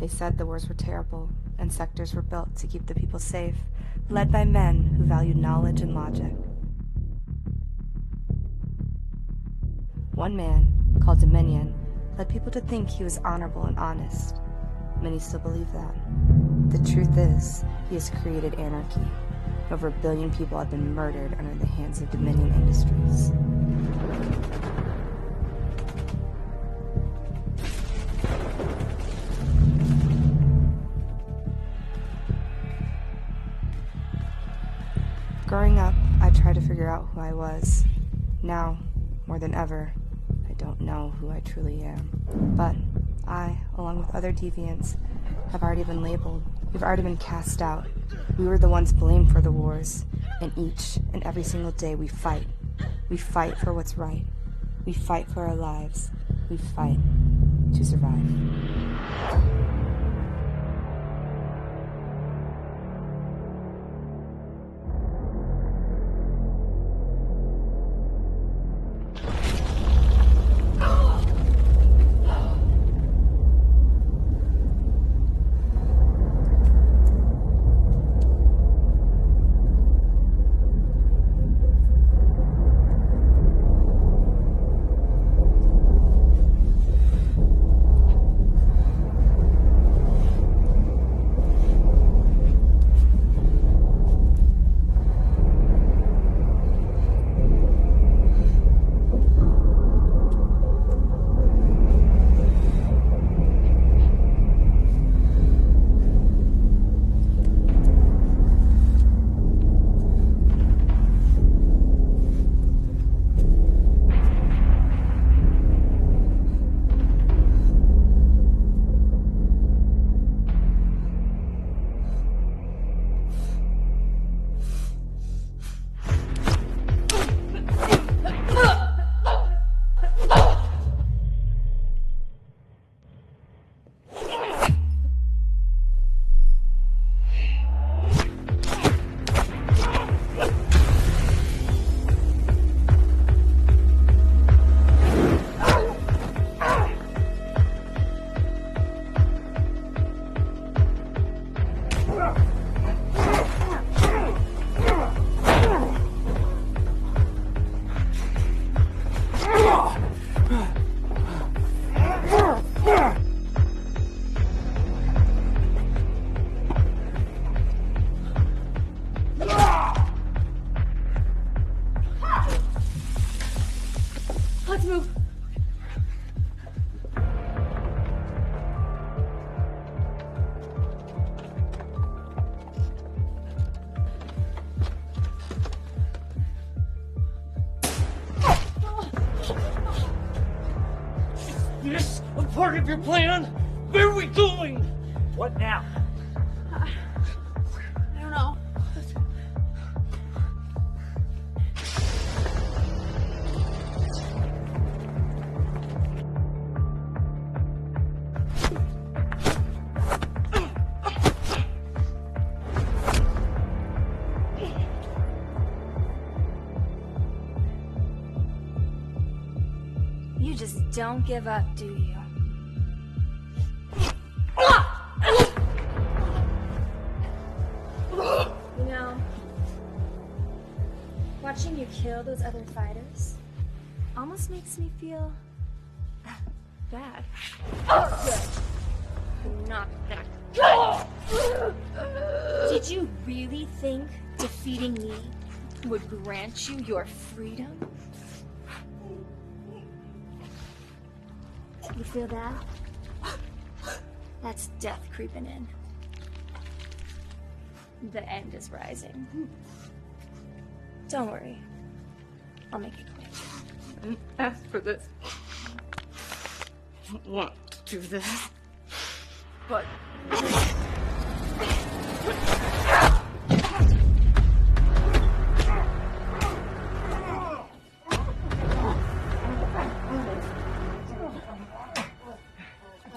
They said the wars were terrible, and sectors were built to keep the people safe, led by men who valued knowledge and logic. One man, called Dominion, led people to think he was honorable and honest. Many still believe that. The truth is, he has created anarchy. Over 1 billion people have been murdered under the hands of Dominion Industries. Growing up, I tried to figure out who I was. Now, more than ever, I don't know who I truly am. But I, along with other deviants, have already been labeled. We've already been cast out. We were the ones blamed for the wars. And each and every single day we fight. We fight for what's right. We fight for our lives. We fight to survive. Let's move. This a part of your plan? Where are we going? What now? I don't know. You just don't give up, do you? You know, watching you kill those other fighters almost makes me feel bad. Good. Not that good. Did you really think defeating me would grant you your freedom? You feel that? That's death creeping in. The end is rising. Don't worry. I'll make it quick. I didn't ask for this. I don't want to do this. But...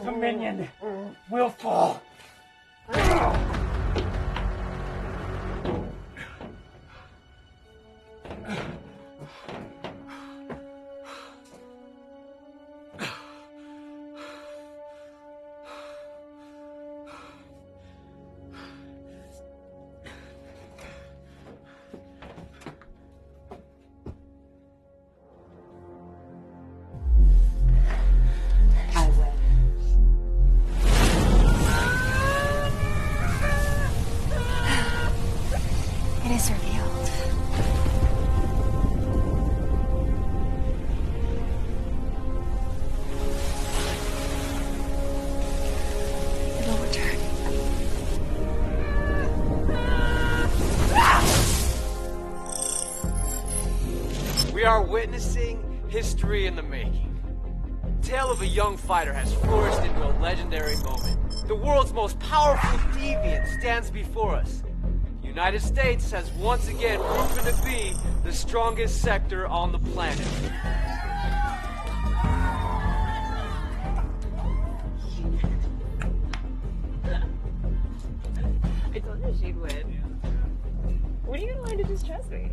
Dominion will fall. We are witnessing history in the making. The tale of a young fighter has flourished into a legendary moment. The world's most powerful deviant stands before us. The United States has once again proven to be the strongest sector on the planet. I told you she'd win. When are you gonna learn to just trust me?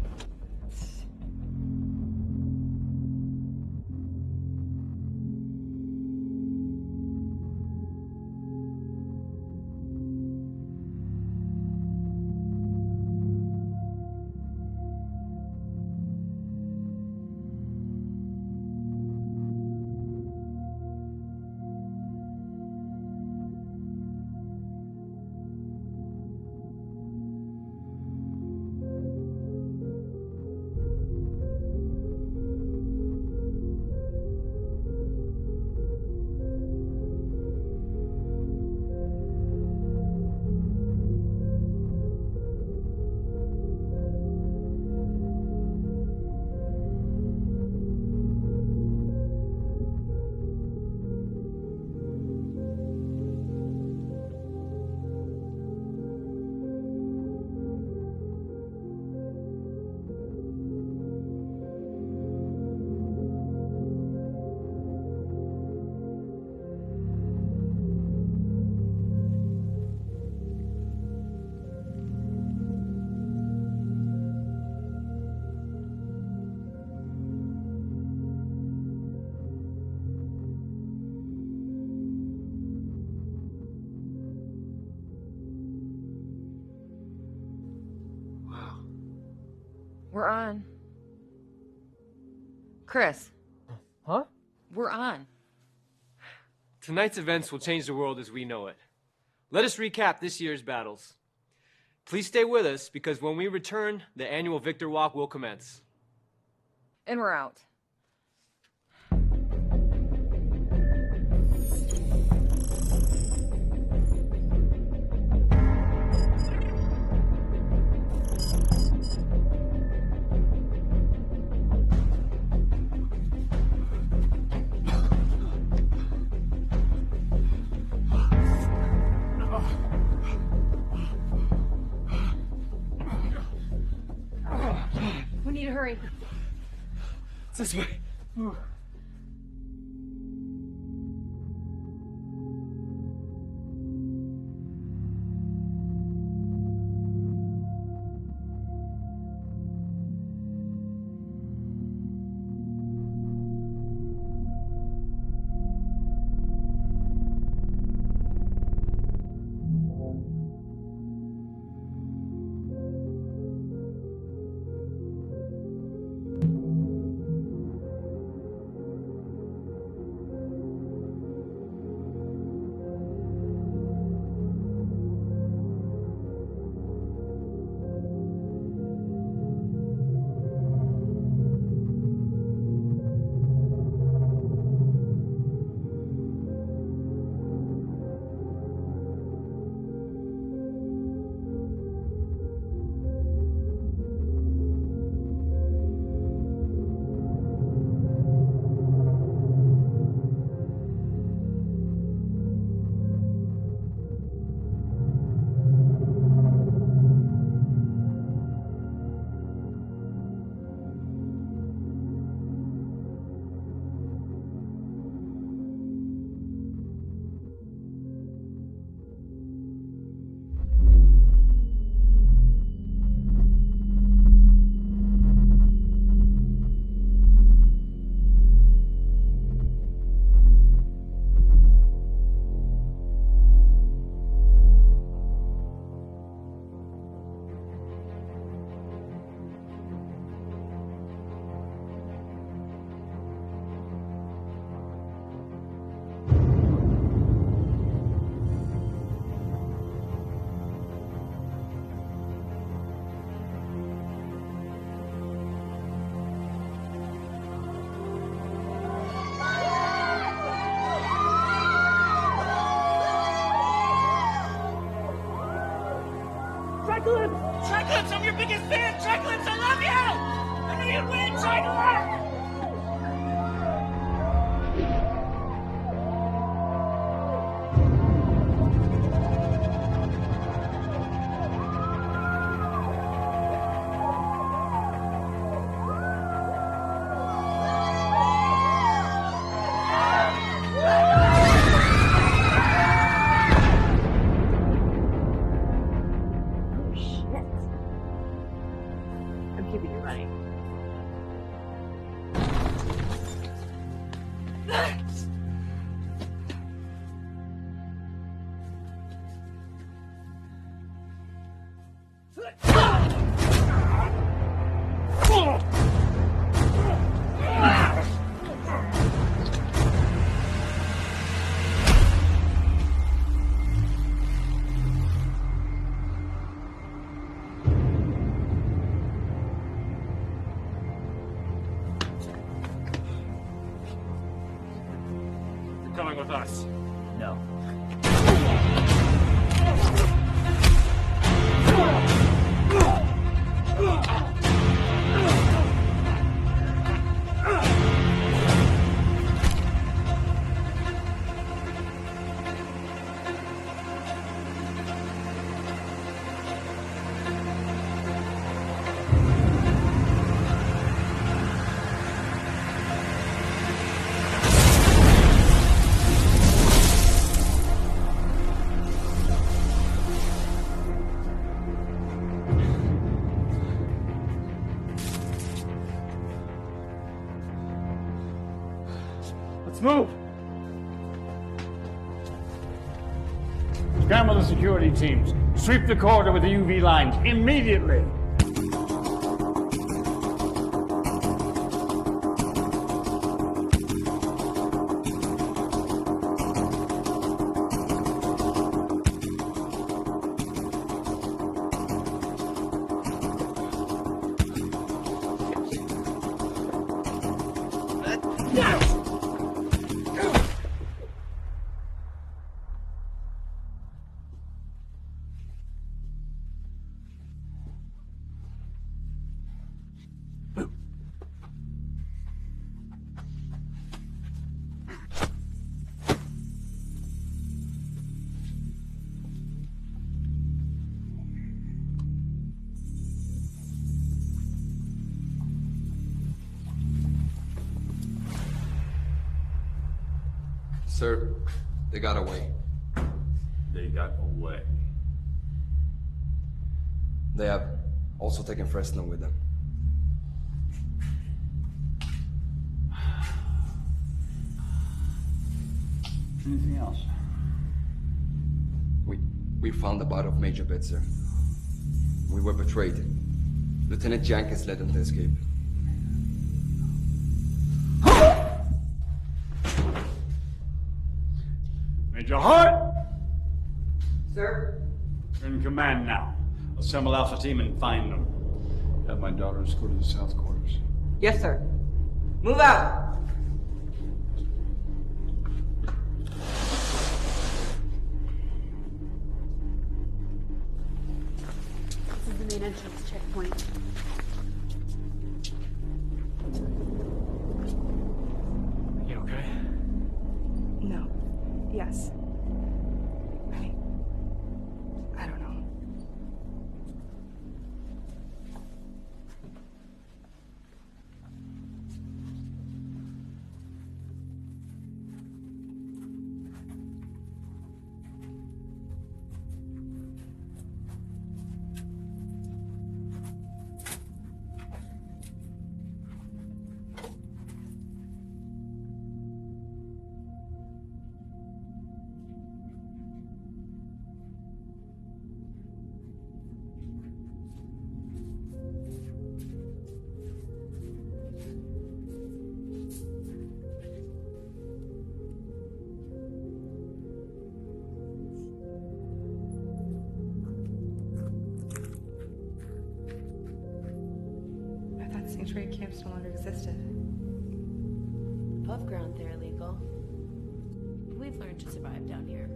We're on. Chris. Huh? We're on. Tonight's events will change the world as we know it. Let us recap this year's battles. Please stay with us, because when we return, the annual Victor Walk will commence. And we're out. We need to hurry. It's this way. Triclips, I'm your biggest fan! Triclips, I love you! I know I'm keeping you running. Coming with us. No. Let's move! Scramble the security teams. Sweep the corridor with the UV lines immediately! Sir, they got away. They got away. They have also taken Fresno with them. Anything else? We found the body of Major Betzer. We were betrayed. Lieutenant Jenkins led them to escape. Major Hart! Sir? You're in command now. Assemble Alpha Team and find them. Have my daughter escorted to the South Quarters. Yes, sir. Move out! This is the main entrance checkpoint. You okay? No. Yes. I don't know. Sanctuary camps no longer existed. Above ground, they're illegal. We've learned to survive down here.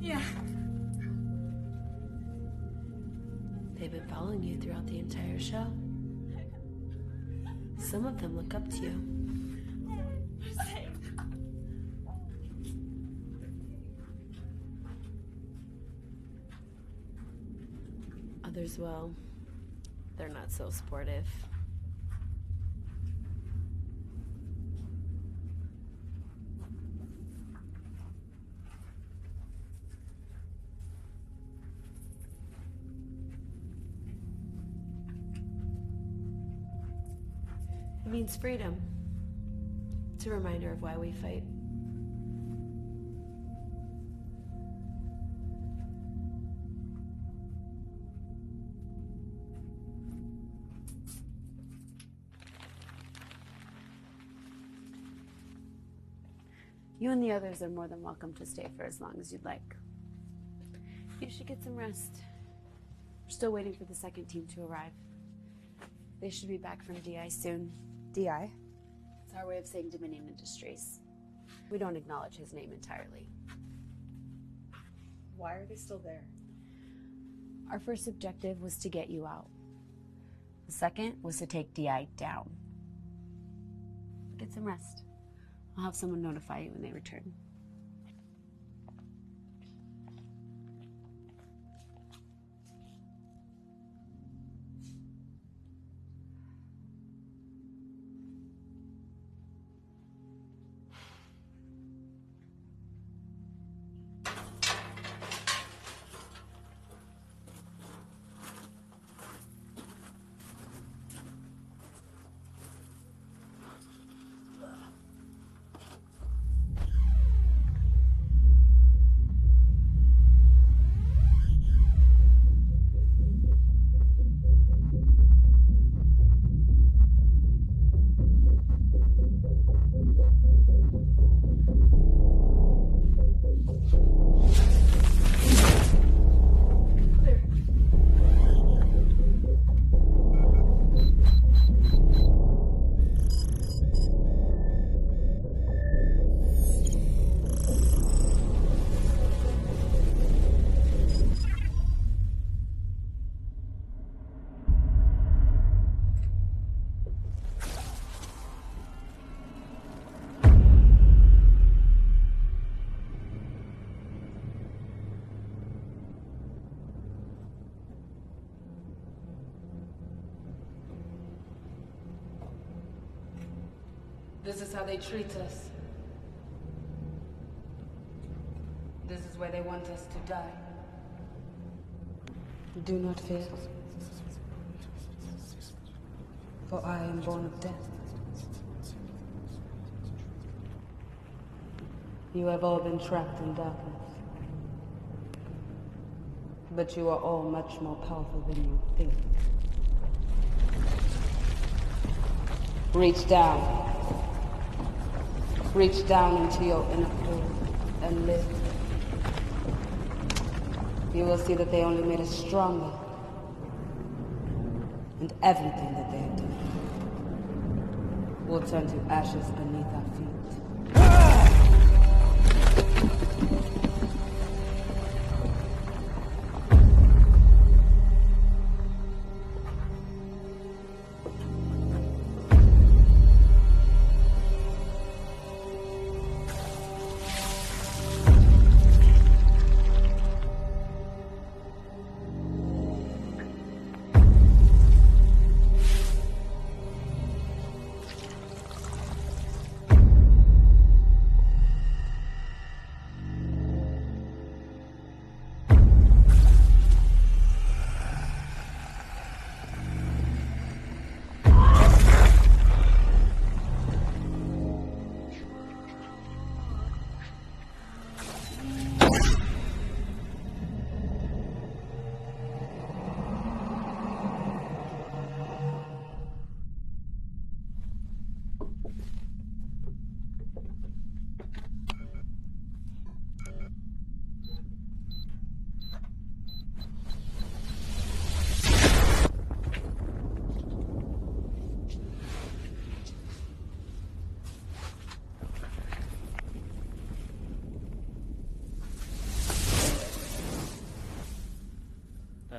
Yeah. They've been following you throughout the entire show. Some of them look up to you. Others, well, they're not so supportive. It means freedom. It's a reminder of why we fight. You and the others are more than welcome to stay for as long as you'd like. You should get some rest. We're still waiting for the second team to arrive. They should be back from DI soon. DI? It's our way of saying Dominion Industries. We don't acknowledge his name entirely. Why are they still there? Our first objective was to get you out. The second was to take DI down. Get some rest. I'll have someone notify you when they return. This is how they treat us. This is where they want us to die. Do not fear, for I am born of death. You have all been trapped in darkness, but you are all much more powerful than you think. Reach down. Reach down into your inner core and live. You will see that they only made us stronger. And everything that they have done will turn to ashes beneath our feet.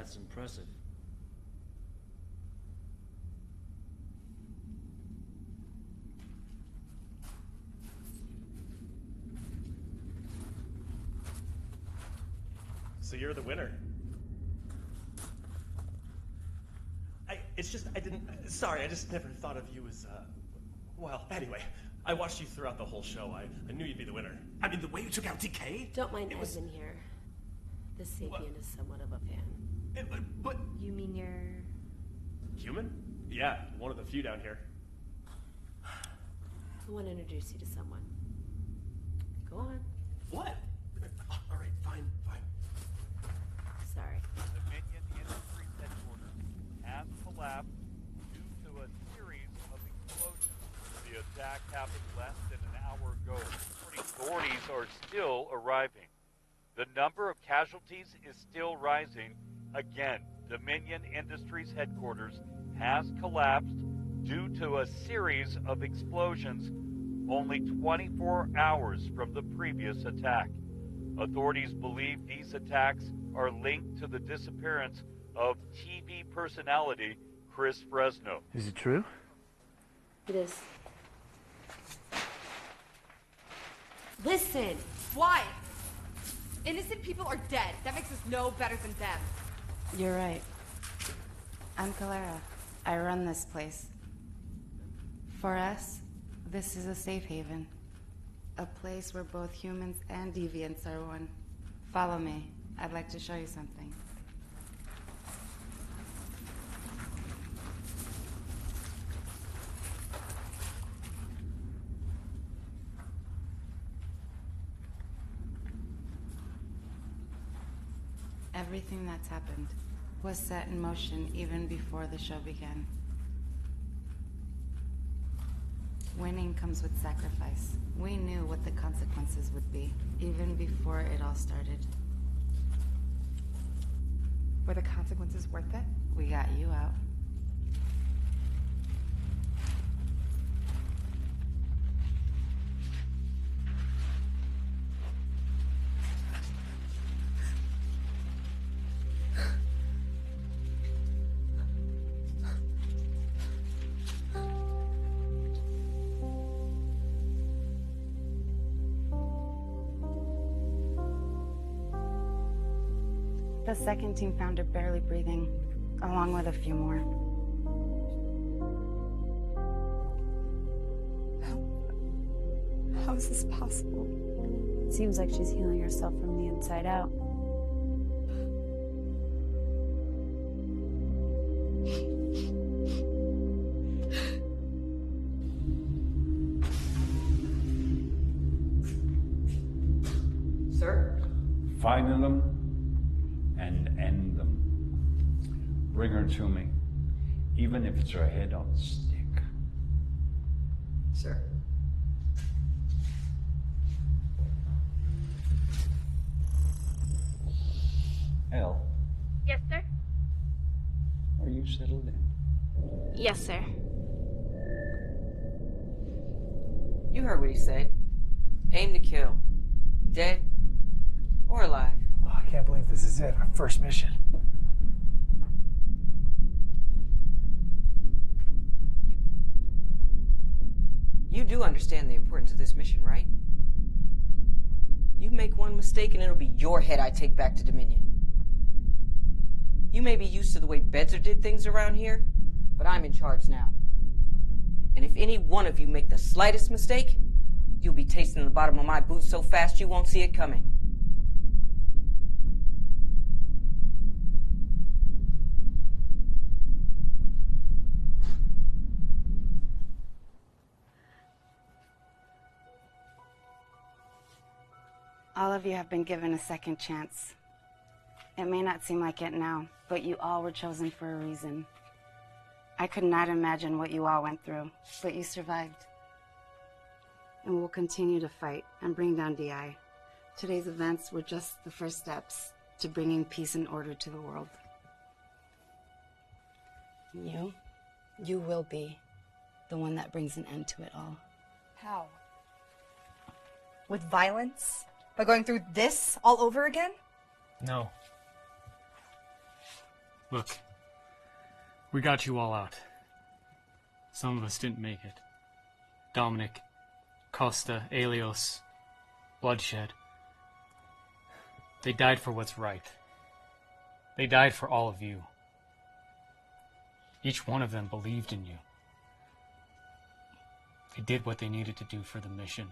That's impressive. So you're the winner. Sorry, I just never thought of you as, well, anyway. I watched you throughout the whole show. I knew you'd be the winner. I mean, the way you took out TK? Don't mind Evan here. The Sapien is somewhat of a fan. But... You mean you're... Human? Yeah, one of the few down here. I want to introduce you to someone. Go on. What? All right, fine. Sorry. Dominion Industries headquarters has collapsed due to a series of explosions. The attack happened less than an hour ago. Authorities are still arriving. The number of casualties is still rising. Again, Dominion Industries headquarters has collapsed due to a series of explosions only 24 hours from the previous attack. Authorities believe these attacks are linked to the disappearance of TV personality Chris Fresno. Is it true? It is. Listen! Why? Innocent people are dead. That makes us no better than them. You're right. I'm Clara. I run this place. For us, this is a safe haven. A place where both humans and deviants are one. Follow me. I'd like to show you something. Everything that's happened was set in motion even before the show began. Winning comes with sacrifice. We knew what the consequences would be, even before it all started. Were the consequences worth it? We got you out. The second team found her barely breathing, along with a few more. How is this possible? It seems like she's healing herself from the inside out. Sir? Finding them and end them. Bring her to me, even if it's her head on a stick. Sir. Elle, Yes, sir? are you settled in? Yes, sir. You heard what he said. Aim to kill. Dead or alive. Oh, I can't believe this is it. Our first mission. You do understand the importance of this mission, right? You make one mistake and it'll be your head I take back to Dominion. You may be used to the way Bedzer did things around here, but I'm in charge now. And if any one of you make the slightest mistake, you'll be tasting the bottom of my boot so fast you won't see it coming. All of you have been given a second chance. It may not seem like it now, but you all were chosen for a reason. I could not imagine what you all went through, but you survived. And we'll continue to fight and bring down DI. Today's events were just the first steps to bringing peace and order to the world. You will be the one that brings an end to it all. How? With violence? By going through this all over again? No. Look, we got you all out. Some of us didn't make it. Dominic, Costa, Elios, bloodshed. They died for what's right. They died for all of you. Each one of them believed in you. They did what they needed to do for the mission,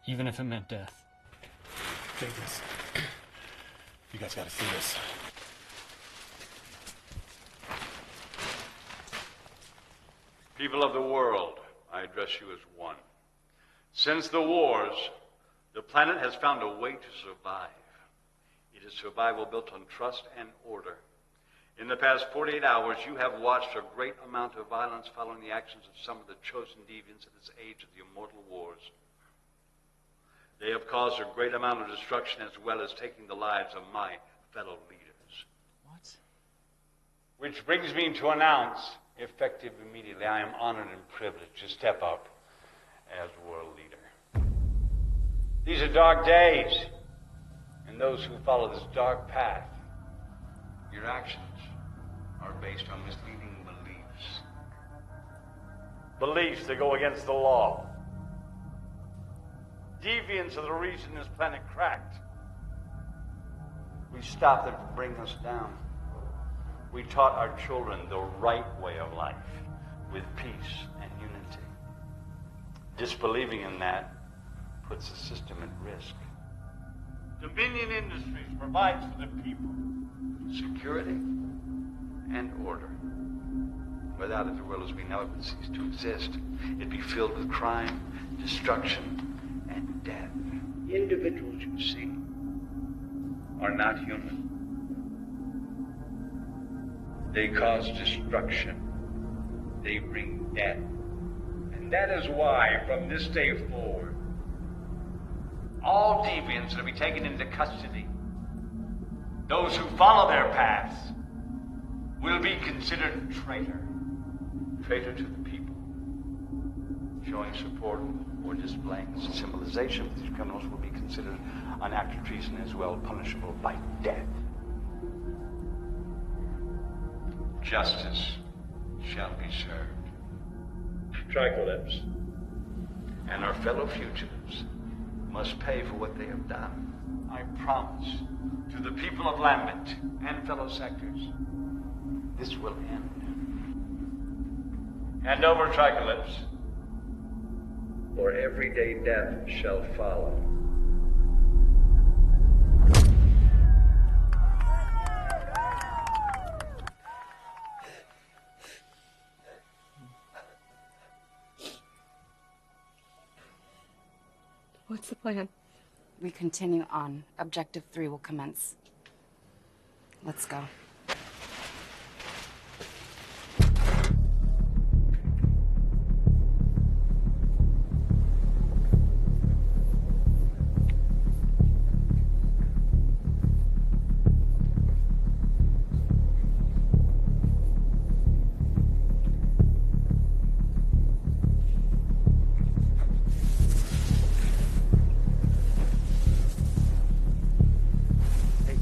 even if it meant death. Take this. You guys gotta see this. People of the world, I address you as one. Since the wars, the planet has found a way to survive. It is survival built on trust and order. In the past 48 hours, you have watched a great amount of violence following the actions of some of the chosen deviants at this age of the immortal wars. They have caused a great amount of destruction as well as taking the lives of my fellow leaders. What? Which brings me to announce, effective immediately, I am honored and privileged to step up as world leader. These are dark days, and those who follow this dark path, your actions are based on misleading beliefs. Beliefs that go against the law. Deviants are the reason this planet cracked. We stopped them from bringing us down. We taught our children the right way of life, with peace and unity. Disbelieving in that puts the system at risk. Dominion Industries provides for the people security and order. Without it, the world as we know it would cease to exist. It'd be filled with crime, destruction, and death. The individuals you see are not human. They cause destruction. They bring death. And that is why, from this day forward, all deviants will be taken into custody. Those who follow their paths will be considered traitor. Traitor to the people. Showing support or displaying as a symbolization of these criminals will be considered an act of treason as well, punishable by death. Justice shall be served. Tricolores and our fellow fugitives must pay for what they have done. I promise to the people of Lambent and fellow sectors, this will end. Hand over, Tricolores, or everyday death shall follow. What's the plan? We continue on. Objective 3 will commence. Let's go.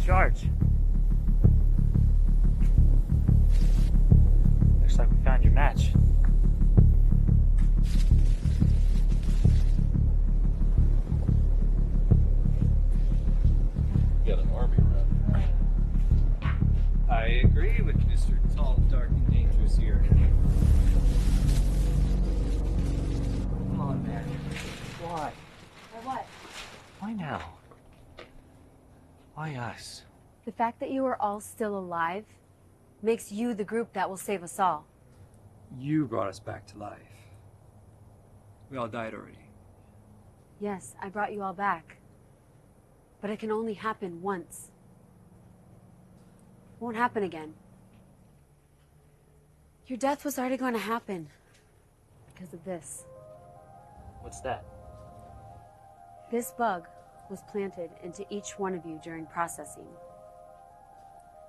Charge. Looks like we found your match. You got an army around here. I agree with Mr. Tall, Dark, and Dangerous here. Come on, man. Why? For what? Why now? Why us? The fact that you are all still alive makes you the group that will save us all. You brought us back to life. We all died already. Yes, I brought you all back. But it can only happen once. It won't happen again. Your death was already going to happen because of this. What's that? This bug was planted into each one of you during processing.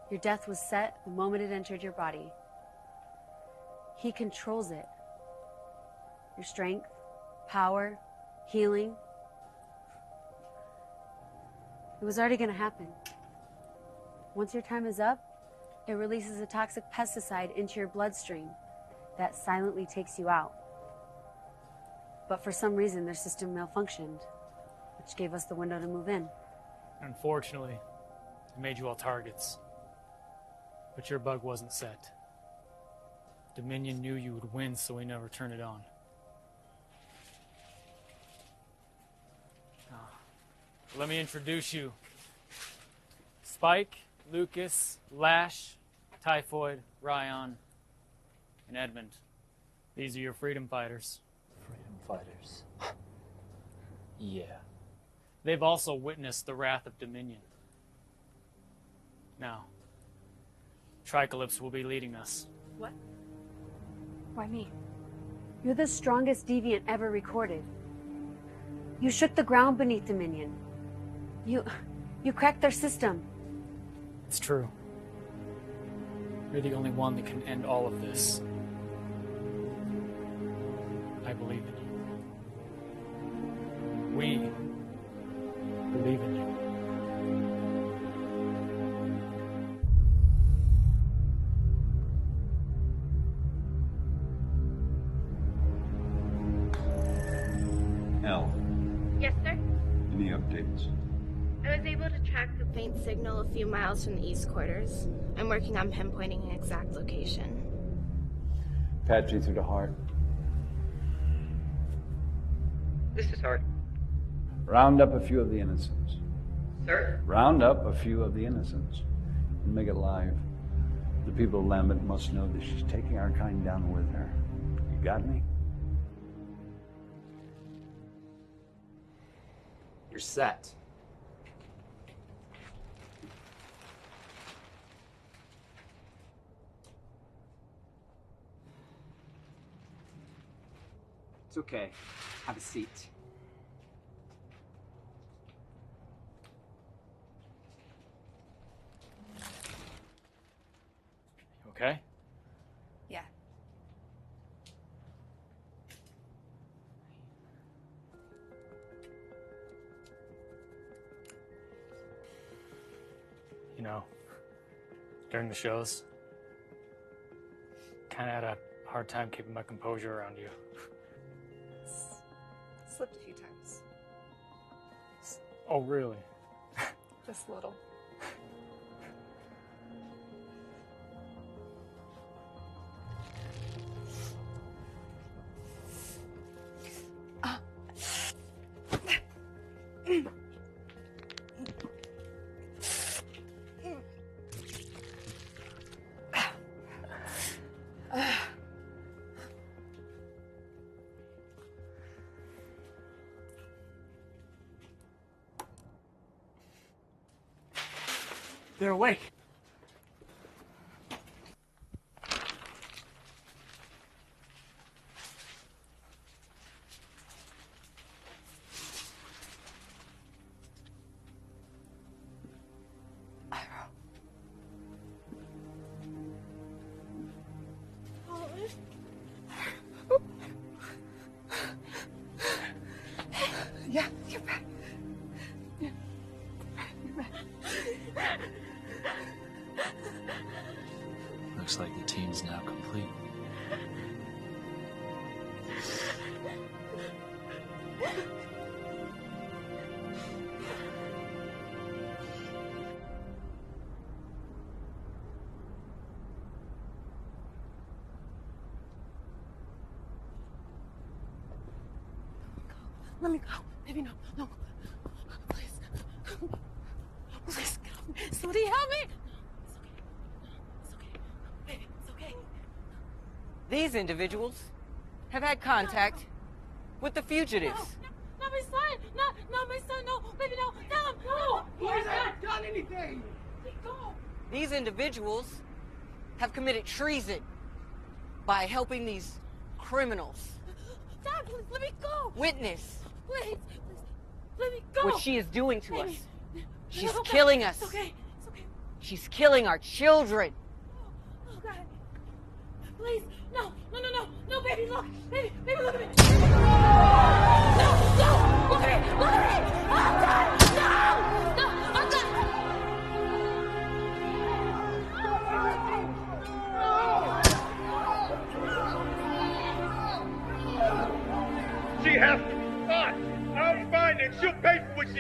Your death was set the moment it entered your body. He controls it. Your strength, power, healing. It was already going to happen. Once your time is up, It releases a toxic pesticide into your bloodstream that silently takes you out. But for some reason, their system malfunctioned, which gave us the window to move in. Unfortunately, it made you all targets. But your bug wasn't set. Dominion knew you would win, so we never turned it on. Let me introduce you. Spike, Lucas, Lash, Typhoid, Ryan, and Edmund. These are your freedom fighters. Freedom fighters. Yeah. They've also witnessed the wrath of Dominion. Now, Tricalypse will be leading us. What? Why me? You're the strongest deviant ever recorded. You shook the ground beneath Dominion. You cracked their system. It's true. You're the only one that can end all of this. I believe in you. We believe in you. Al, Yes, sir? any updates? I was able to track the faint signal a few miles from the east quarters. I'm working on pinpointing an exact location. Pat you through the heart. This is Hart. Round up a few of the innocents. Sir? Round up a few of the innocents and make it live. The people of Lambeth must know that she's taking our kind down with her. You got me? You're set. It's okay. Have a seat. You okay? Yeah. You know, during the shows, kind of had a hard time keeping my composure around you. Slipped a few times. Oh, really? Just a little. They're awake. Yeah, you're back. Yeah. You're back. Looks like the team's now complete. Let me go. Baby, no. No. Please. Please, somebody help me. It's okay. Baby, it's okay. These individuals have had contact with the fugitives. No, not my son. Not my son. No, baby, no. No. He hasn't done anything. Let go. These individuals have committed treason by helping these criminals Dad, please, let me go. witness Please. Let me go. what she is doing to us. Baby. She's Okay. killing us. It's okay. It's okay. She's killing our children. Oh, God. Please. No, baby, look. Baby, look at me. No. Look at me. Oh, God. No. Oh, God.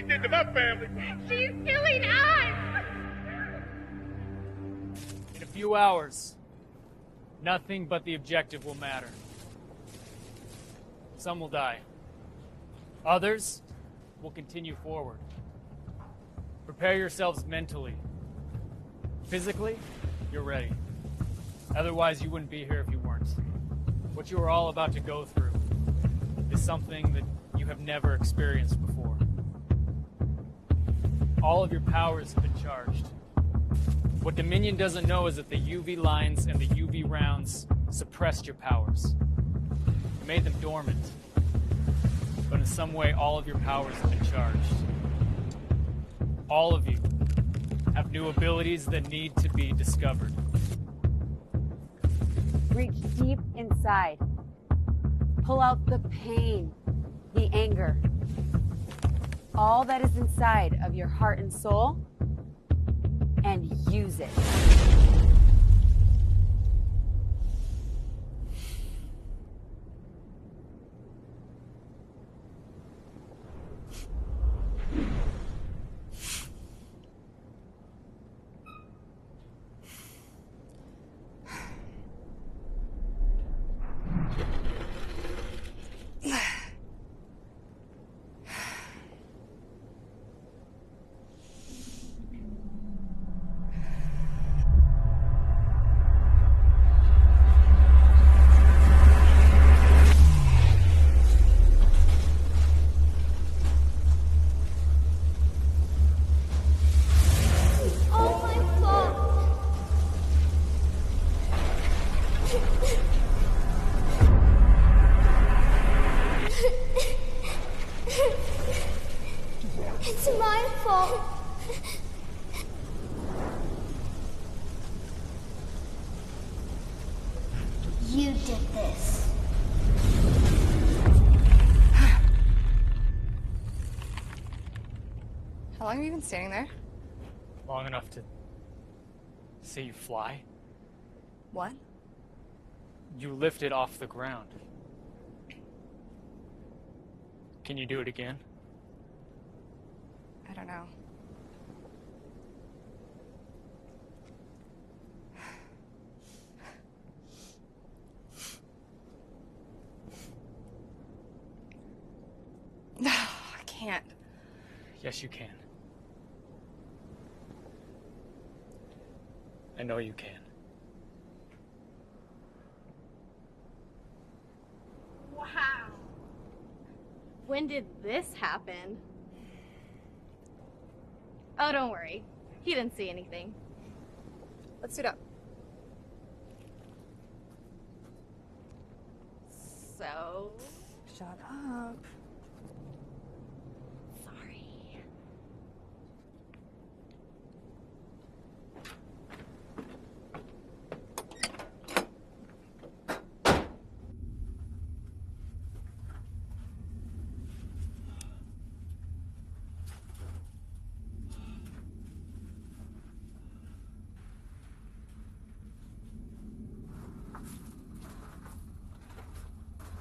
did to my family. She's killing us! In a few hours, nothing but the objective will matter. Some will die. Others will continue forward. Prepare yourselves mentally. Physically, you're ready. Otherwise, you wouldn't be here if you weren't. What you are all about to go through is something that you have never experienced before. All of your powers have been charged. What Dominion doesn't know is that the UV lines and the UV rounds suppressed your powers. It made them dormant. But in some way, all of your powers have been charged. All of you have new abilities that need to be discovered. Reach deep inside. Pull out the pain, the anger. All that is inside of your heart and soul, and use it. It's my fault. You did this. How long have you been standing there? Long enough to see you fly? What? You lifted off the ground. Can you do it again? I don't know. No, I can't. Yes, you can. I know you can. Wow. When did this happen? Oh, don't worry. He didn't see anything. Let's suit up. So... Shut up. Sorry.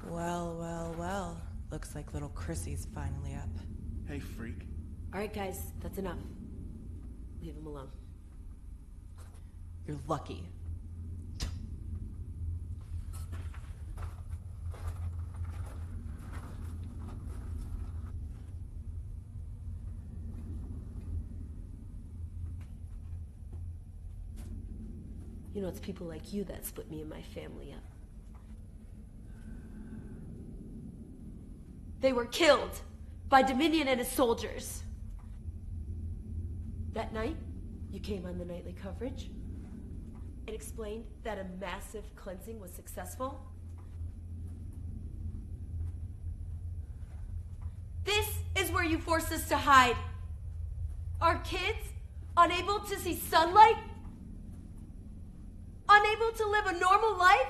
Well, well, well. Looks like little Chrissy's finally up. Hey, freak. All right, guys, that's enough. Leave him alone. You're lucky. You know, it's people like you that split me and my family up. They were killed by Dominion and his soldiers. That night, you came on the nightly coverage and explained that a massive cleansing was successful. This is where you forced us to hide. Our kids, unable to see sunlight, unable to live a normal life.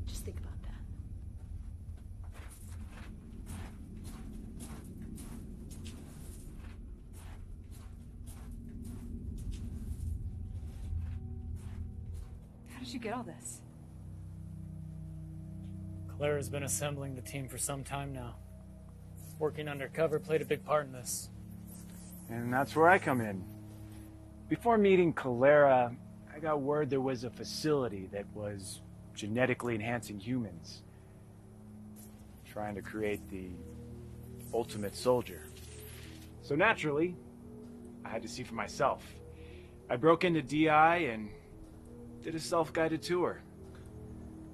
Just think about that. How did you get all this? Claire has been assembling the team for some time now. Working undercover played a big part in this. And that's where I come in. Before meeting Calera, I got word there was a facility that was genetically enhancing humans, trying to create the ultimate soldier. So naturally, I had to see for myself. I broke into DI and did a self-guided tour.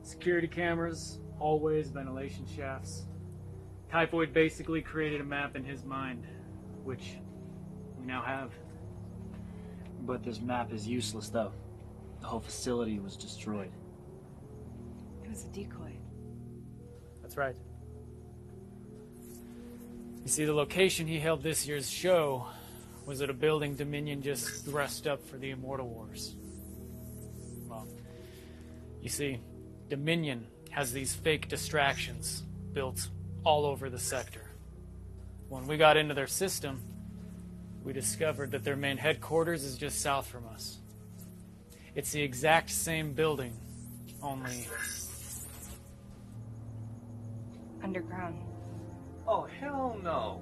Security cameras, hallways, ventilation shafts. Typhoid basically created a map in his mind, which we now have. But this map is useless, though. The whole facility was destroyed. It was a decoy. That's right. You see, the location he held this year's show was at a building Dominion just dressed up for the Immortal Wars. Well, you see, Dominion has these fake distractions built all over the sector. When we got into their system, we discovered that their main headquarters is just south from us. It's the exact same building, only underground. Oh, hell no.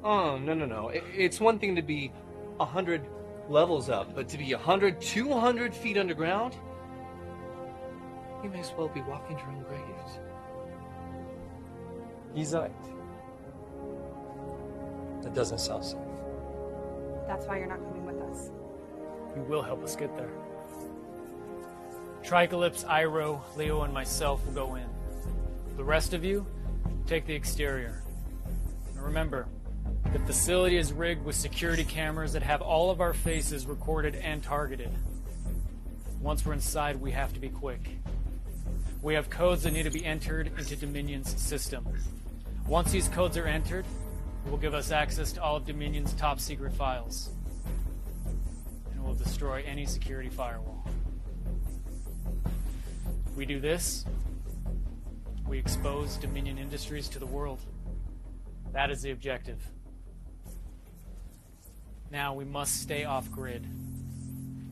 Oh, no. It's one thing to be 100 levels up, but to be 100, 200 feet underground? You may as well be walking your own graves. He's right. That doesn't sound safe. That's why you're not coming with us. You will help us get there. Tricalypse, Iro, Leo, and myself will go in. The rest of you, take the exterior. And remember, the facility is rigged with security cameras that have all of our faces recorded and targeted. Once we're inside, we have to be quick. We have codes that need to be entered into Dominion's system. Once these codes are entered, it will give us access to all of Dominion's top secret files. And it will destroy any security firewall. If we do this, we expose Dominion Industries to the world. That is the objective. Now we must stay off-grid.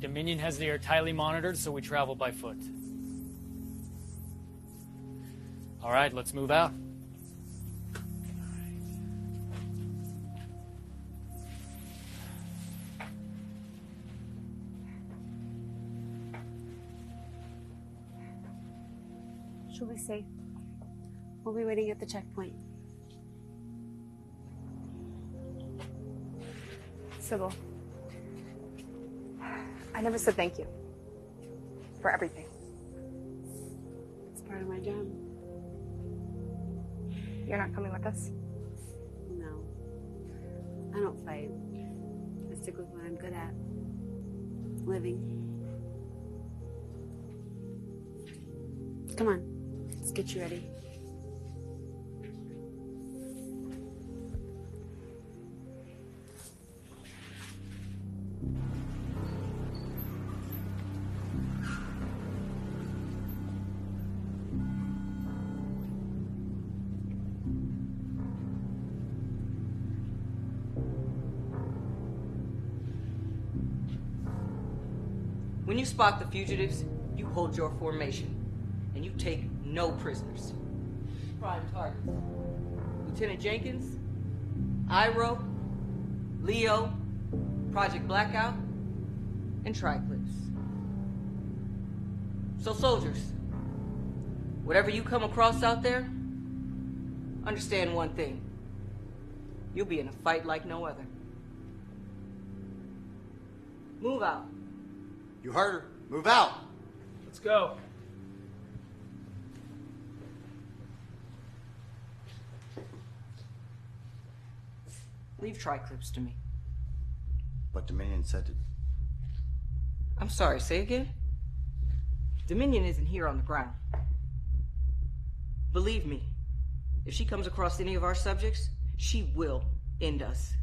Dominion has the air tightly monitored, so we travel by foot. All right, let's move out. She'll be safe. We'll be waiting at the checkpoint. Sybil, I never said thank you for everything. It's part of my job. You're not coming with us? No. I don't fight. I stick with what I'm good at. Living. Come on. Let's get you ready. When you spot the fugitives, you hold your formation, and you take no prisoners. Prime targets: Lieutenant Jenkins, Iro, Leo, Project Blackout, and Tricalypse. So soldiers, whatever you come across out there, understand one thing. You'll be in a fight like no other. Move out. You heard her. Move out. Let's go. Leave Tricalypse to me. But Dominion said it. I'm sorry, say again? Dominion isn't here on the ground. Believe me, if she comes across any of our subjects, she will end us.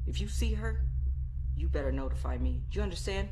If you see her, you better notify me. Do you understand?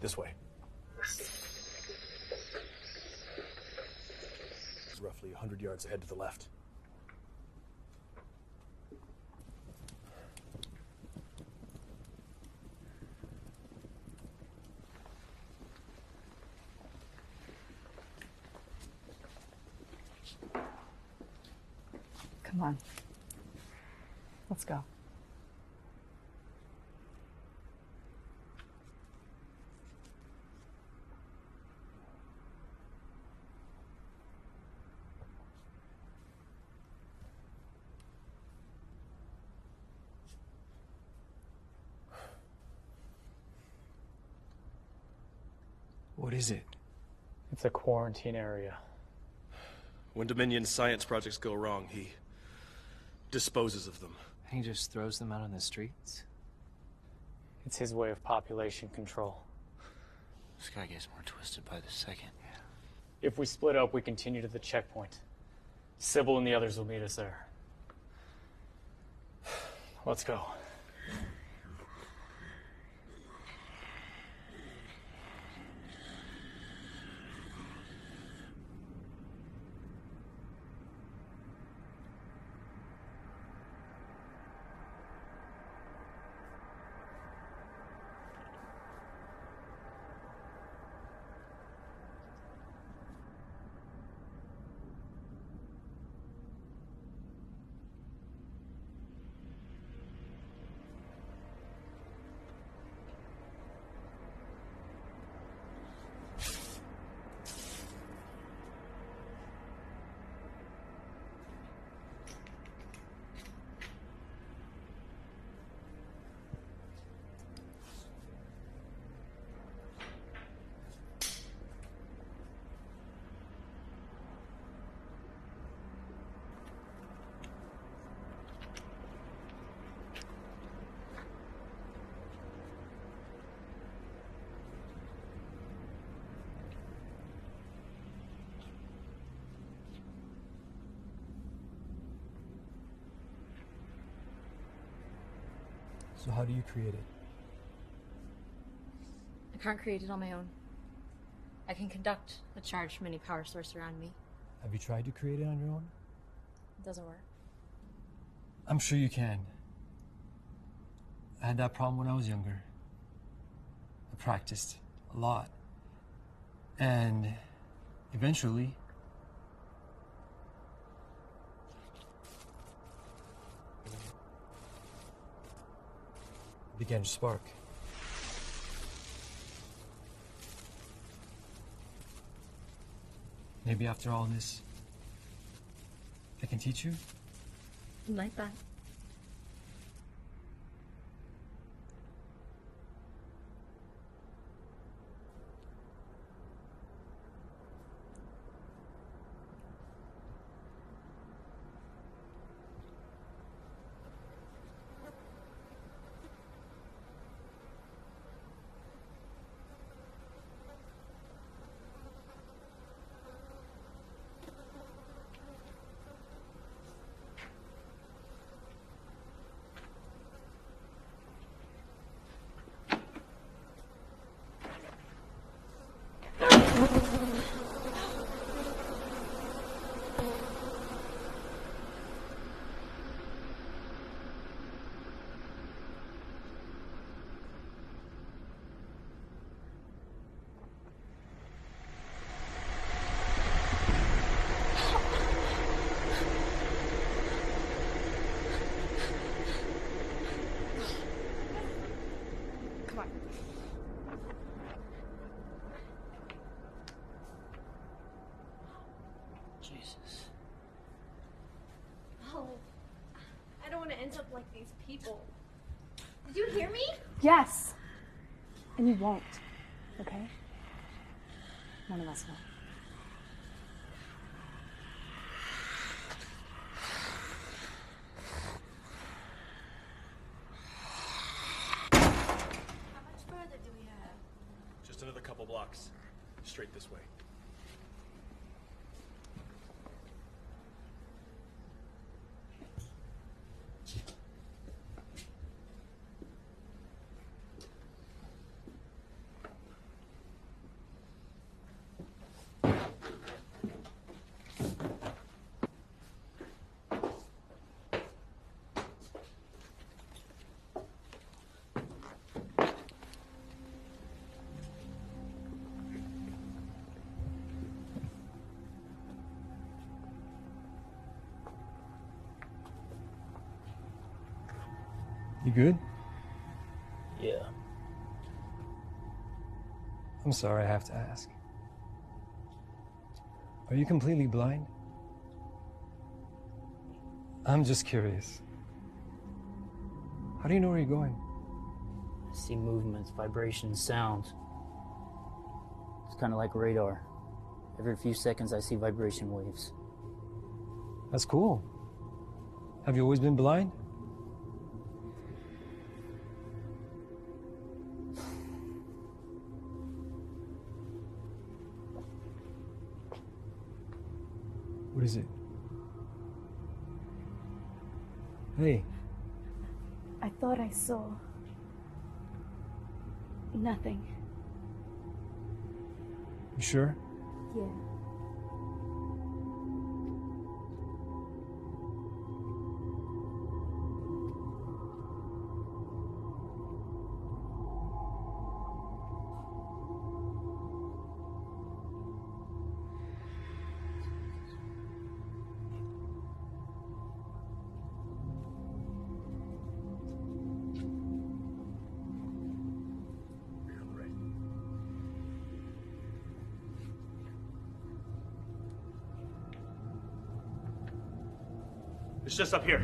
This way. It's roughly 100 yards ahead to the left. Come on. Let's go. What is it? It's a quarantine area. When Dominion's science projects go wrong, he disposes of them. He just throws them out on the streets? It's his way of population control. This guy gets more twisted by the second. If we split up, we continue to the checkpoint. Sybil and the others will meet us there. Let's go. So how do you create it? I can't create it on my own. I can conduct a charge from any power source around me. Have you tried to create it on your own? It doesn't work. I'm sure you can. I had that problem when I was younger. I practiced a lot. And eventually, it began to spark. Maybe after all this, I can teach you? Like that. Jesus. Oh, I don't want to end up like these people. Did you hear me? Yes. And you won't. Okay? None of us will. How much further do we have? Just another couple blocks. Straight this way. You good? Yeah. I'm sorry I have to ask. Are you completely blind? I'm just curious. How do you know where you're going? I see movements, vibrations, sounds. It's kind of like radar. Every few seconds I see vibration waves. That's cool. Have you always been blind? What is it? Hey. I thought I saw nothing. You sure? Yeah. It's just up here.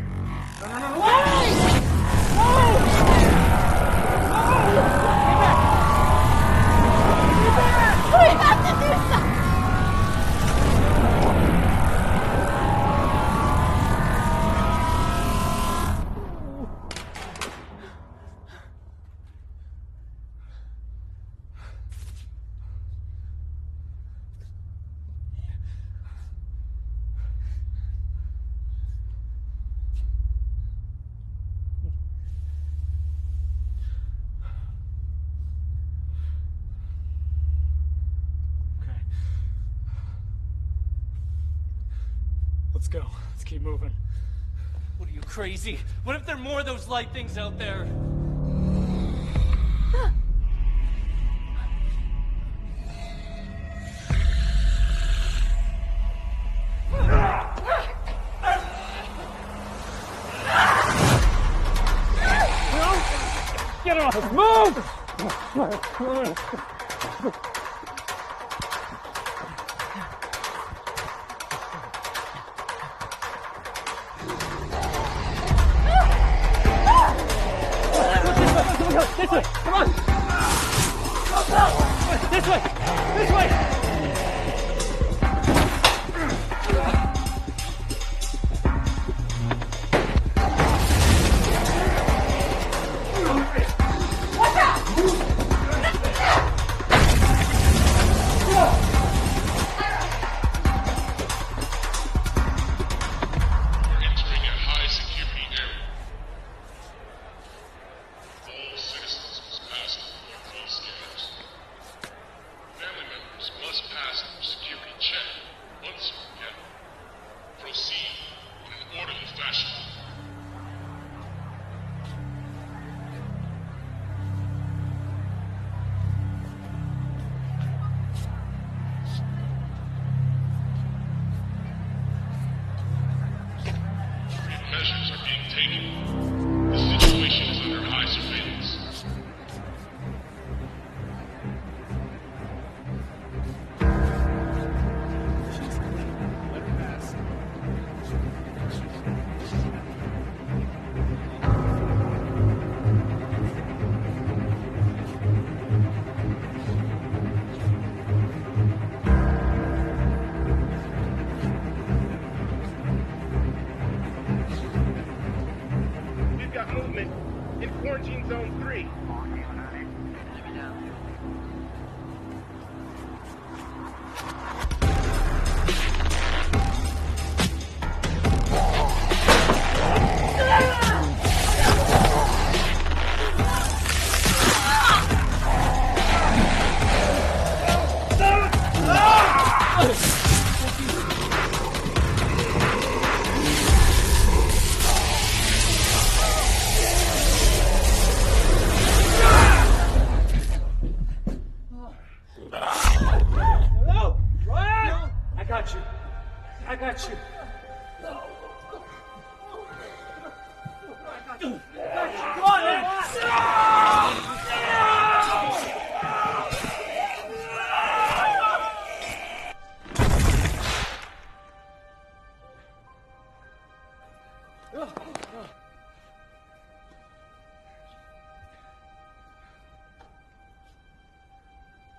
Let's go. Let's keep moving. What are you, crazy? What if there are more of those light things out there? Get off! Move! This way! Come on! This way! This way!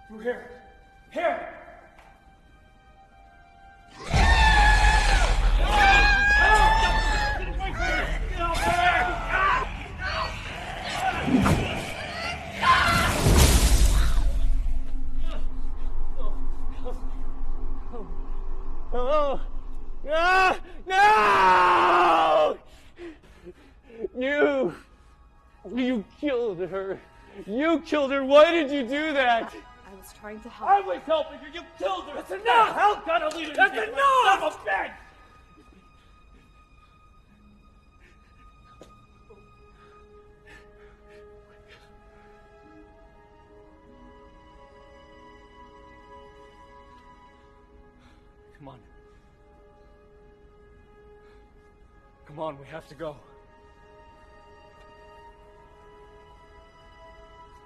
Through here. Here! Oh! Ah! No! You killed her. You killed her. Why did you do that? I was trying to help. I was helping her. You killed her. That's enough. How can I leave it? That's enough. Son of a bitch! Come on. Come on, we have to go.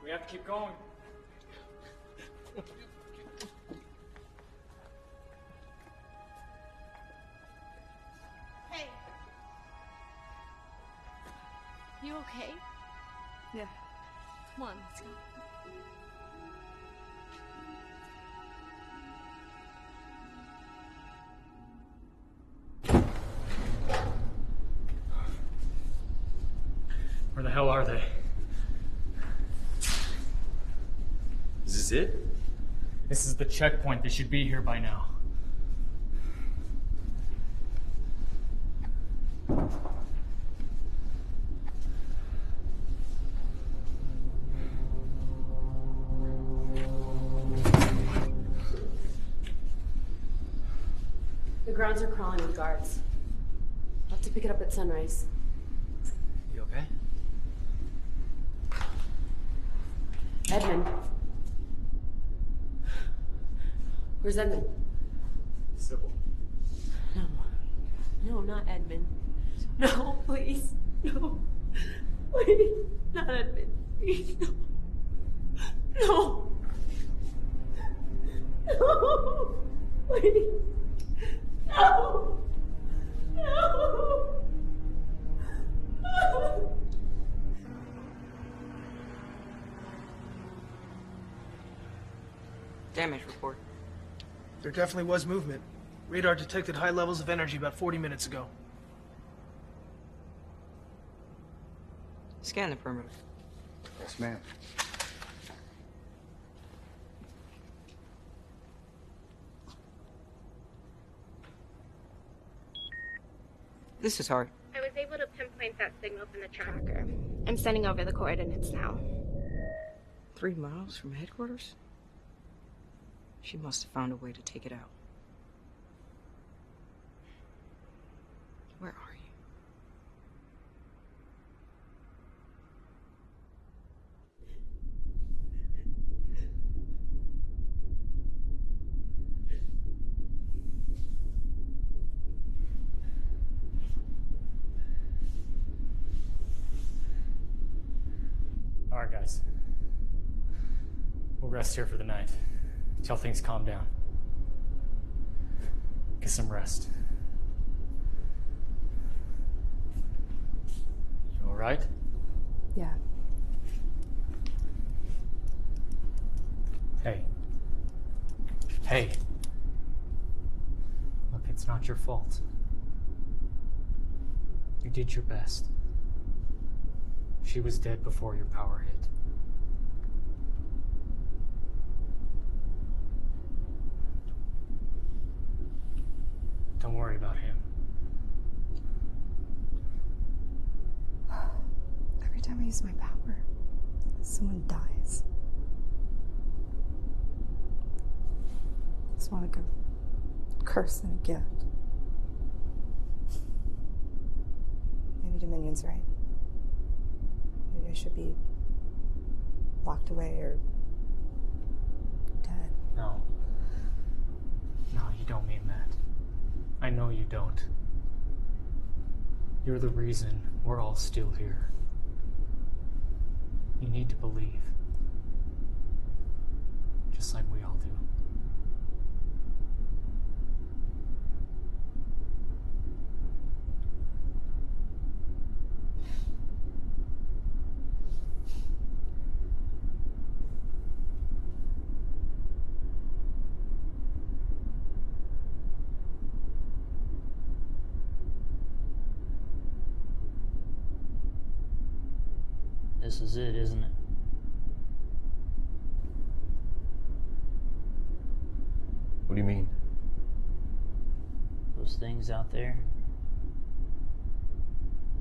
We have to keep going. Hey. You okay? Yeah. Come on, let's go. Where the hell are they? Is this it? This is the checkpoint. They should be here by now. The grounds are crawling with guards. I'll have to pick it up at sunrise. You okay? Edmund. Where's Edmund? Sybil. No. No, not Edmund. No, please. No. Please. Not Edmund. Please, no. No. No. Please. No. No. Damage report. There definitely was movement. Radar detected high levels of energy about 40 minutes ago. Scan the perimeter. Yes, ma'am. This is hard. I was able to pinpoint that signal from the tracker. I'm sending over the coordinates now. 3 miles from headquarters? She must have found a way to take it out. Where are you? All right, guys. We'll rest here for the night till things calm down. Get some rest. You all right? Yeah. Hey. Hey. Look, it's not your fault. You did your best. She was dead before your power hit. Don't worry about him. Every time I use my power, someone dies. It's more like a curse than a gift. Maybe Dominion's right. Maybe I should be locked away or dead. No. No, you don't mean that. I know you don't. You're the reason we're all still here. You need to believe. Just like we all do. this is it, isn't it? What do you mean? Those things out there,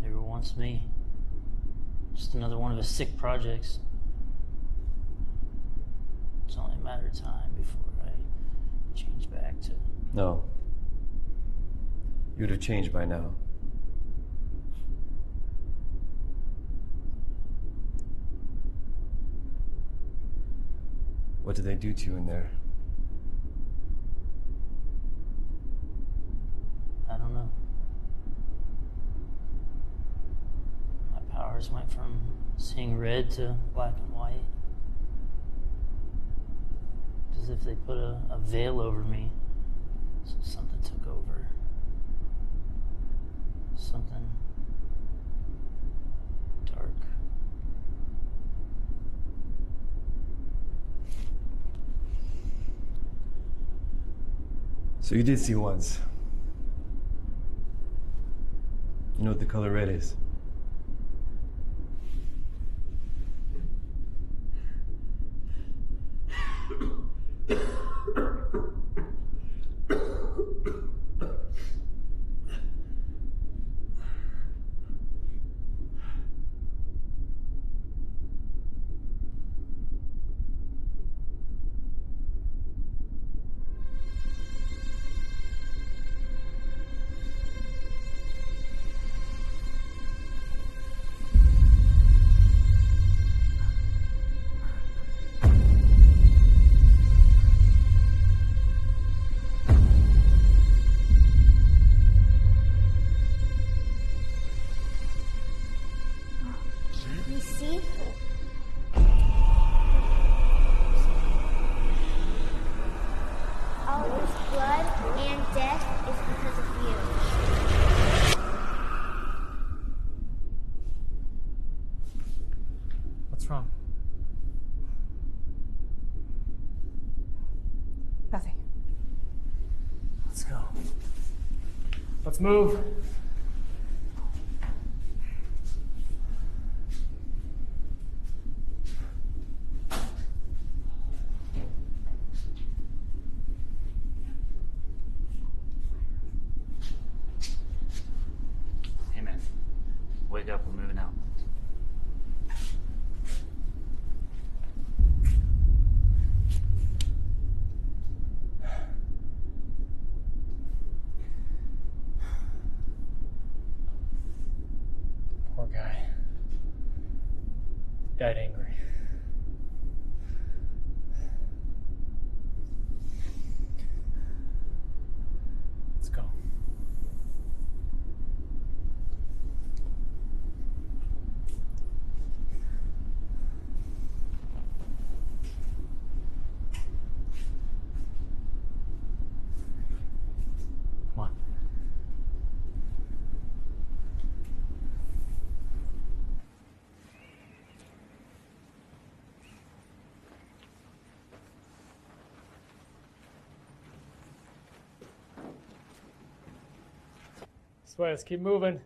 they were once me. Just another one of his sick projects. It's only a matter of time before I change back to... No. You'd have changed by now. What did they do to you in there? I don't know. My powers went from seeing red to black and white. As if they put a veil over me, so something took over. Something dark. So you did see once. You know what the color red is? You see? All this blood and death is because of you. What's wrong? Nothing. Let's go. Let's move. Hey man, wake up, we're moving out. Poor guy. Died angry. Let's go. Come on. This way, let's keep moving.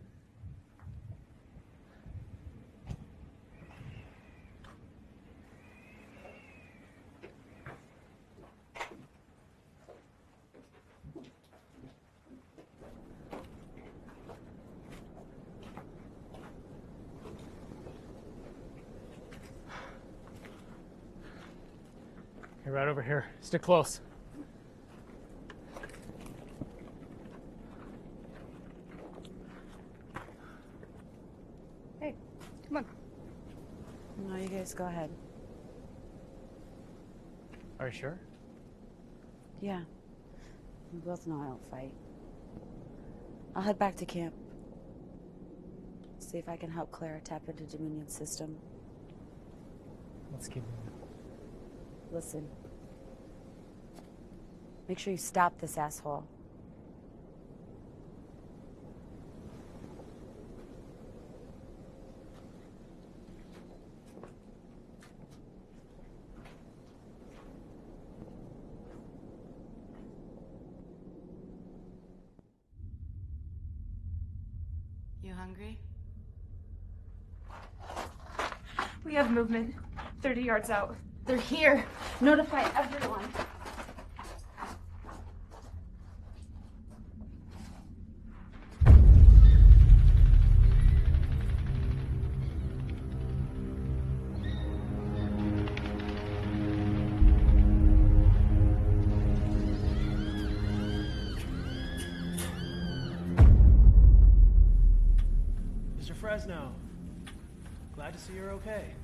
Okay, right over here. Stick close. Hey, come on. No, you guys go ahead. Are you sure? Yeah. We both know I don't fight. I'll head back to camp. See if I can help Clara tap into Dominion's system. Let's keep moving. Listen. Make sure you stop this asshole. You hungry? We have movement. 30 yards out. They're here. Notify everyone. Mr. Fresno, glad to see you're okay.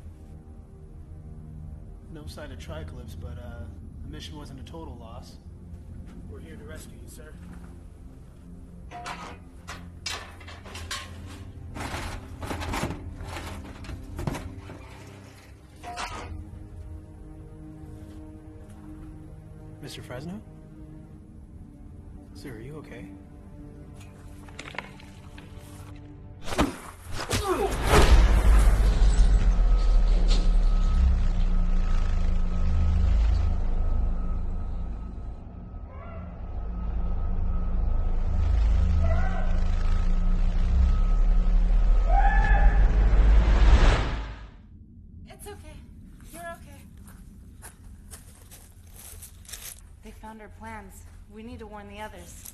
No sign of Triclips, but the mission wasn't a total loss. We're here to rescue you, sir. Mr. Fresno? Sir, are you okay? It's okay. You're okay. They found our plans. We need to warn the others.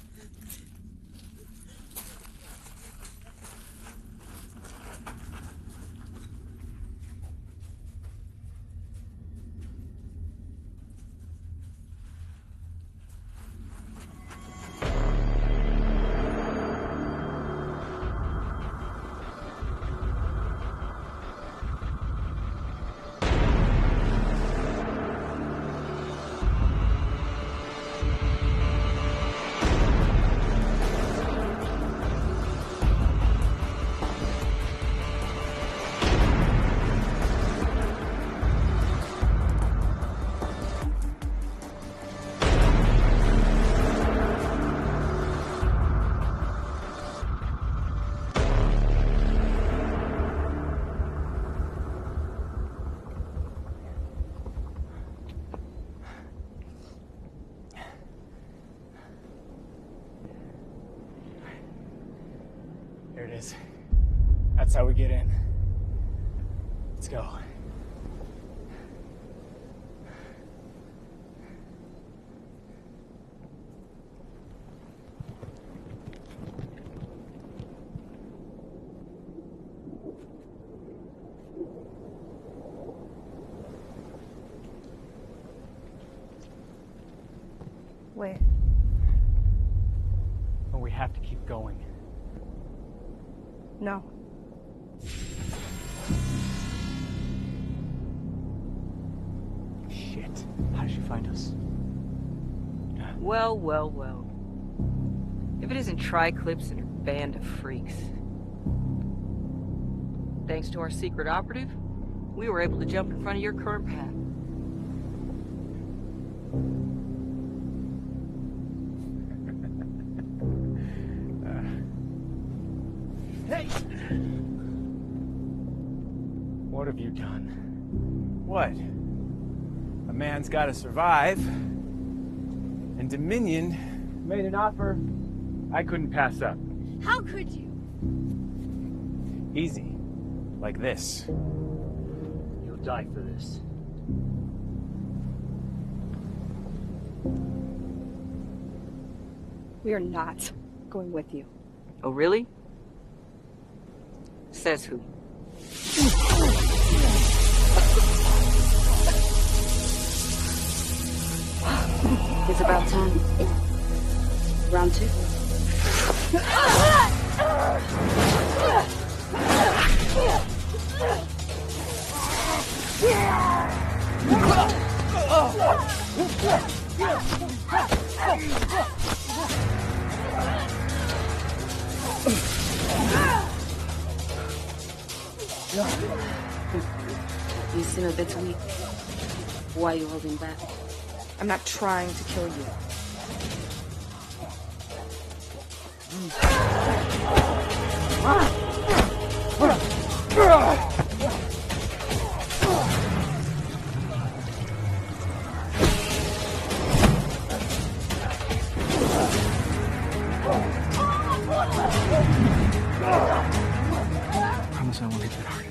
There it is. That's how we get in. Let's go. Wait. But we have to keep going. No. Shit. How did she find us? Well, well, well. If it isn't Triclips and her band of freaks. Thanks to our secret operative, we were able to jump in front of your current path. Hey! What have you done? What? A man's gotta survive. And Dominion made an offer I couldn't pass up. How could you? Easy. Like this. You'll die for this. We are not going with you. Oh, really? Says who? It's about time. Round 2. You seem a bit weak. Why are you holding back? I'm not trying to kill you. I promise I won't hit that hard.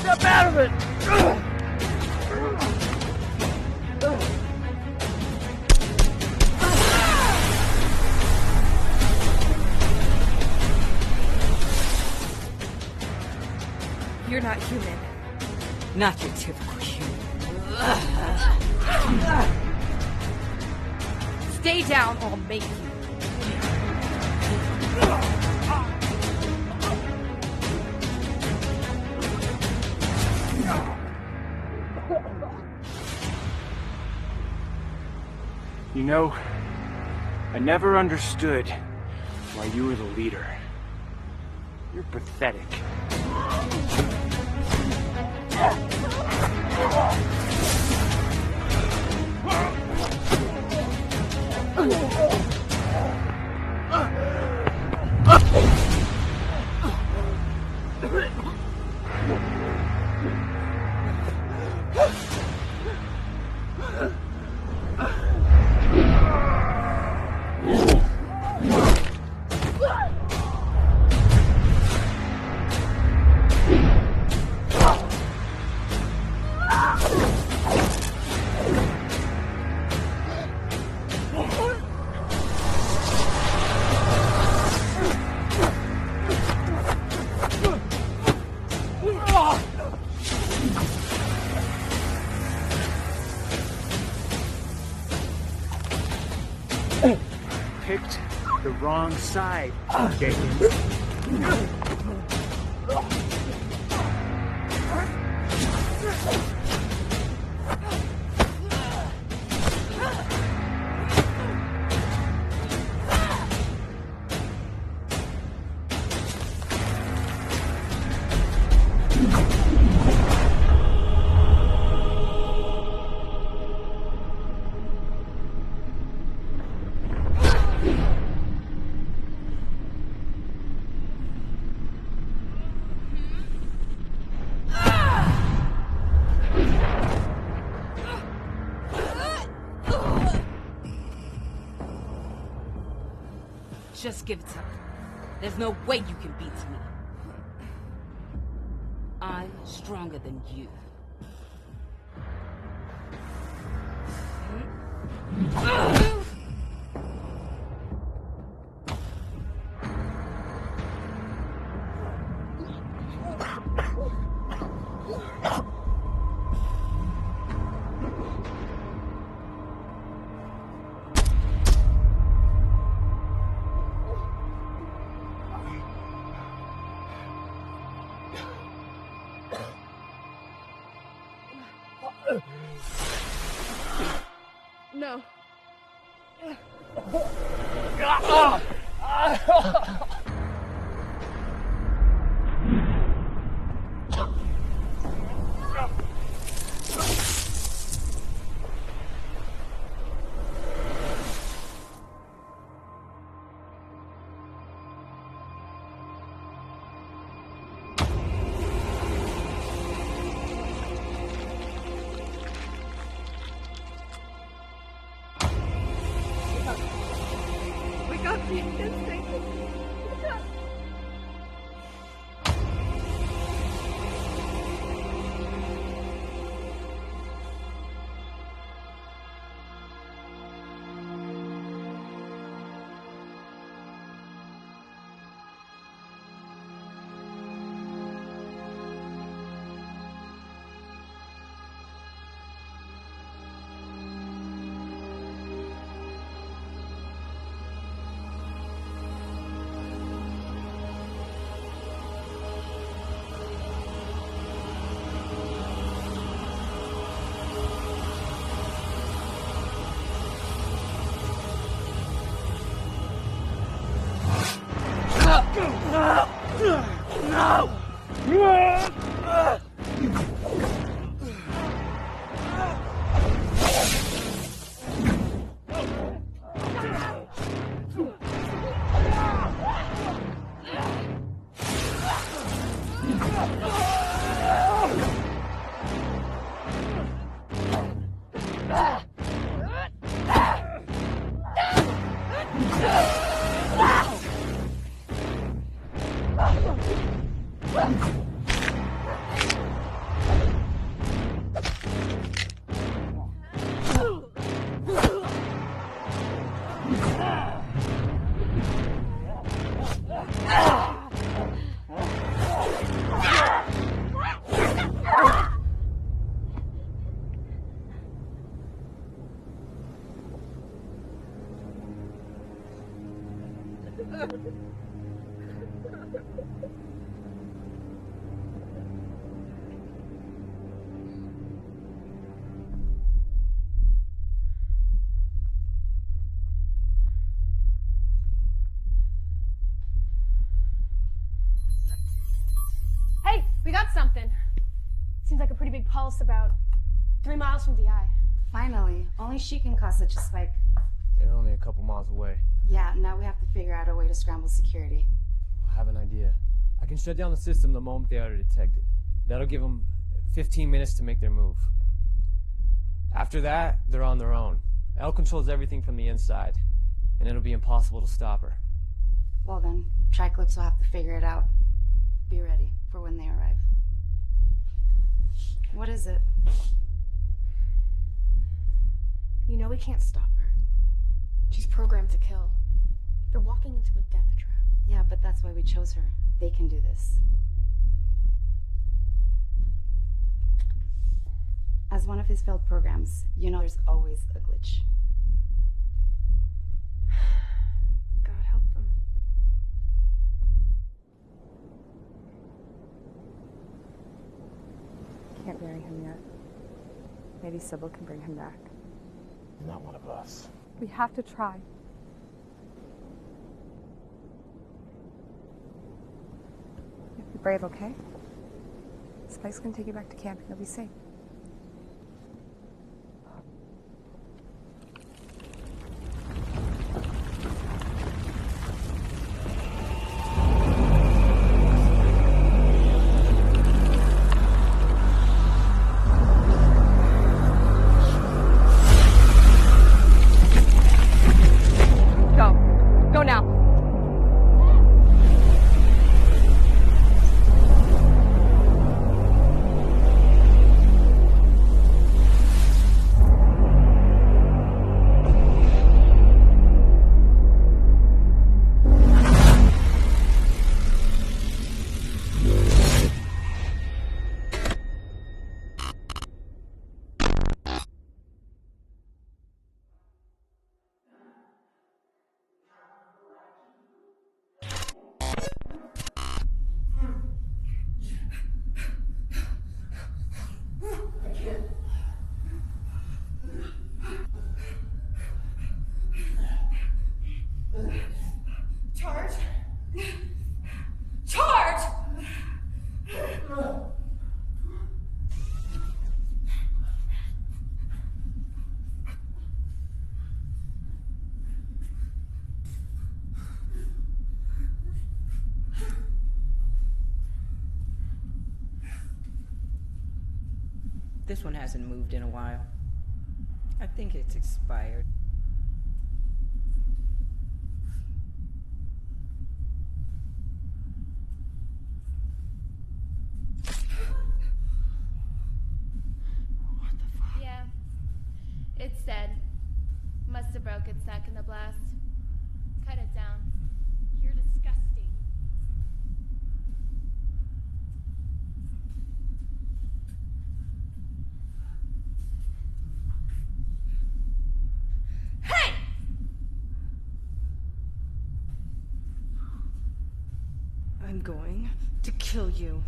Step out of it! You're not human. Not your typical human. Stay down or I'll make you. You know, I never understood why you were the leader. You're pathetic. Picked the wrong side, Jenkins. Just give it to me. There's no way you can beat me. I'm stronger than you. No. Wake up, Jenkins. Wake up. Hey, we got something. Seems like a pretty big pulse about 3 miles from DI. Finally. Only she can cause such a spike. They're only a couple miles away. Yeah, now we have to figure out a way to scramble security. I have an idea. I can shut down the system the moment they are detected. That'll give them 15 minutes to make their move. After that, they're on their own. Elle controls everything from the inside, and it'll be impossible to stop her. Well then, Triclips will have to figure it out. Be ready for when they arrive. What is it? You know we can't stop her. She's programmed to kill. They're walking into a death trap. Yeah, but that's why we chose her. They can do this. As one of his failed programs, you know there's always a glitch. God help them. Can't bury him yet. Maybe Sybil can bring him back. He's not one of us. We have to try. Be brave, okay? Spike's gonna take you back to camp and you'll be safe. Go now. Charge! Charge! This one hasn't moved in a while. I think it's expired. Yeah. It's dead. Must have broke its neck in the blast. Cut it down. You're disgusting. Hey! I'm going to kill you.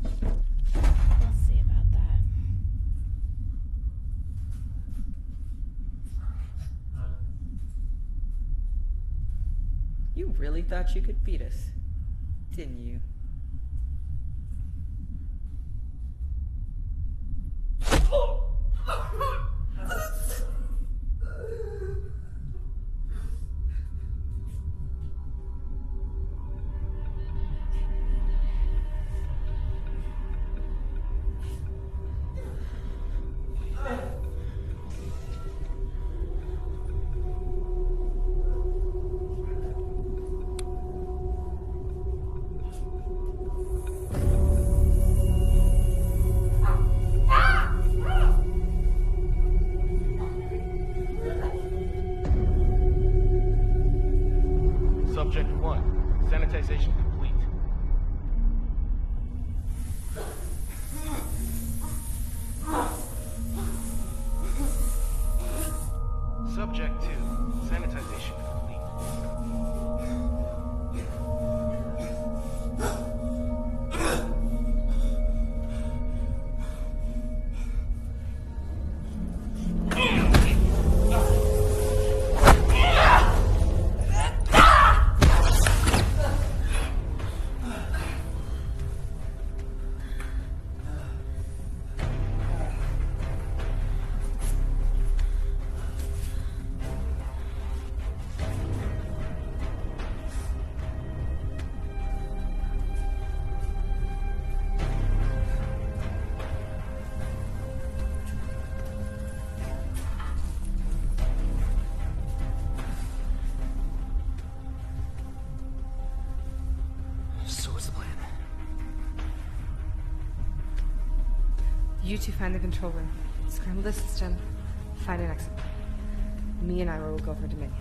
We'll see about that. You really thought you could beat us, didn't you? Subject 1, sanitization complete. Subject 2, sanitization complete. You two find the control room. Scramble the system. Find an exit. Me and Ira will go for Dominion.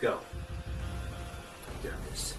Go. You got this.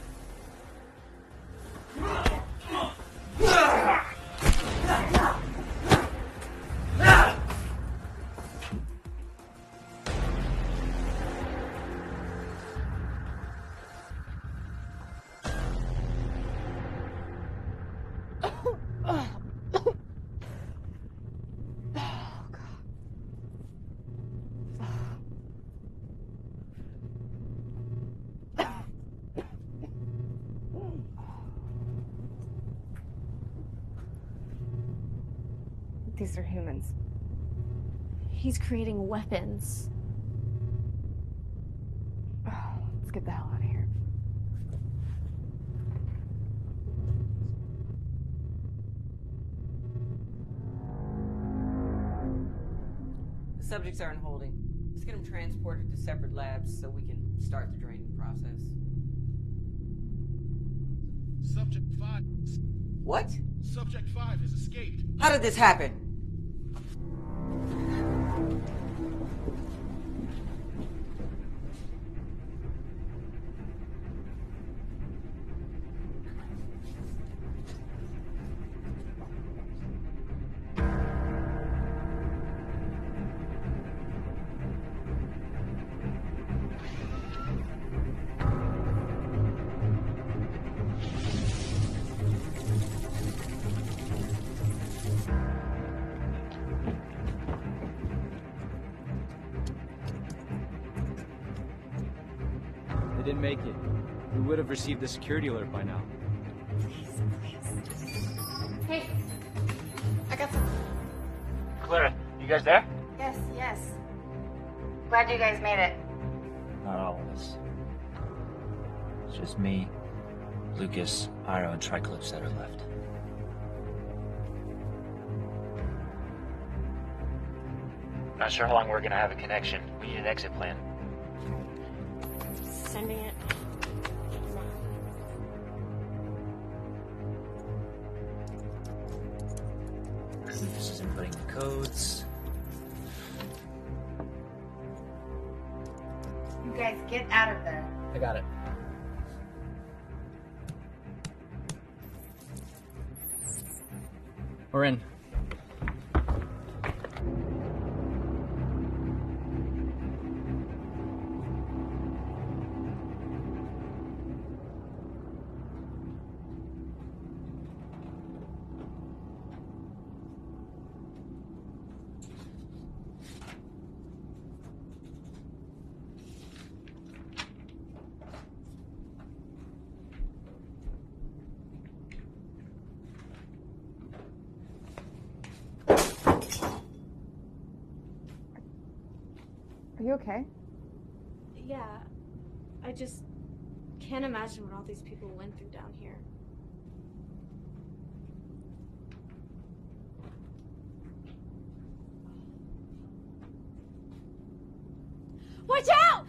These are humans. He's creating weapons. Let's get the hell out of here. The subjects are in holding. Let's get them transported to separate labs so we can start the draining process. Subject 5. What? Subject 5 has escaped. How did this happen? They didn't make it. We would have received the security alert by now. Hey, I got some. Clara, you guys there? Yes, yes. Glad you guys made it. Not all of us. It's just me, Lucas, Iro, and Triclips that are left. Not sure how long we're gonna have a connection. We need an exit plan. Sending it. This is inputting the codes. You guys get out of there. I got it. We're in. Are you okay? Yeah. I just can't imagine what all these people went through down here. Watch out!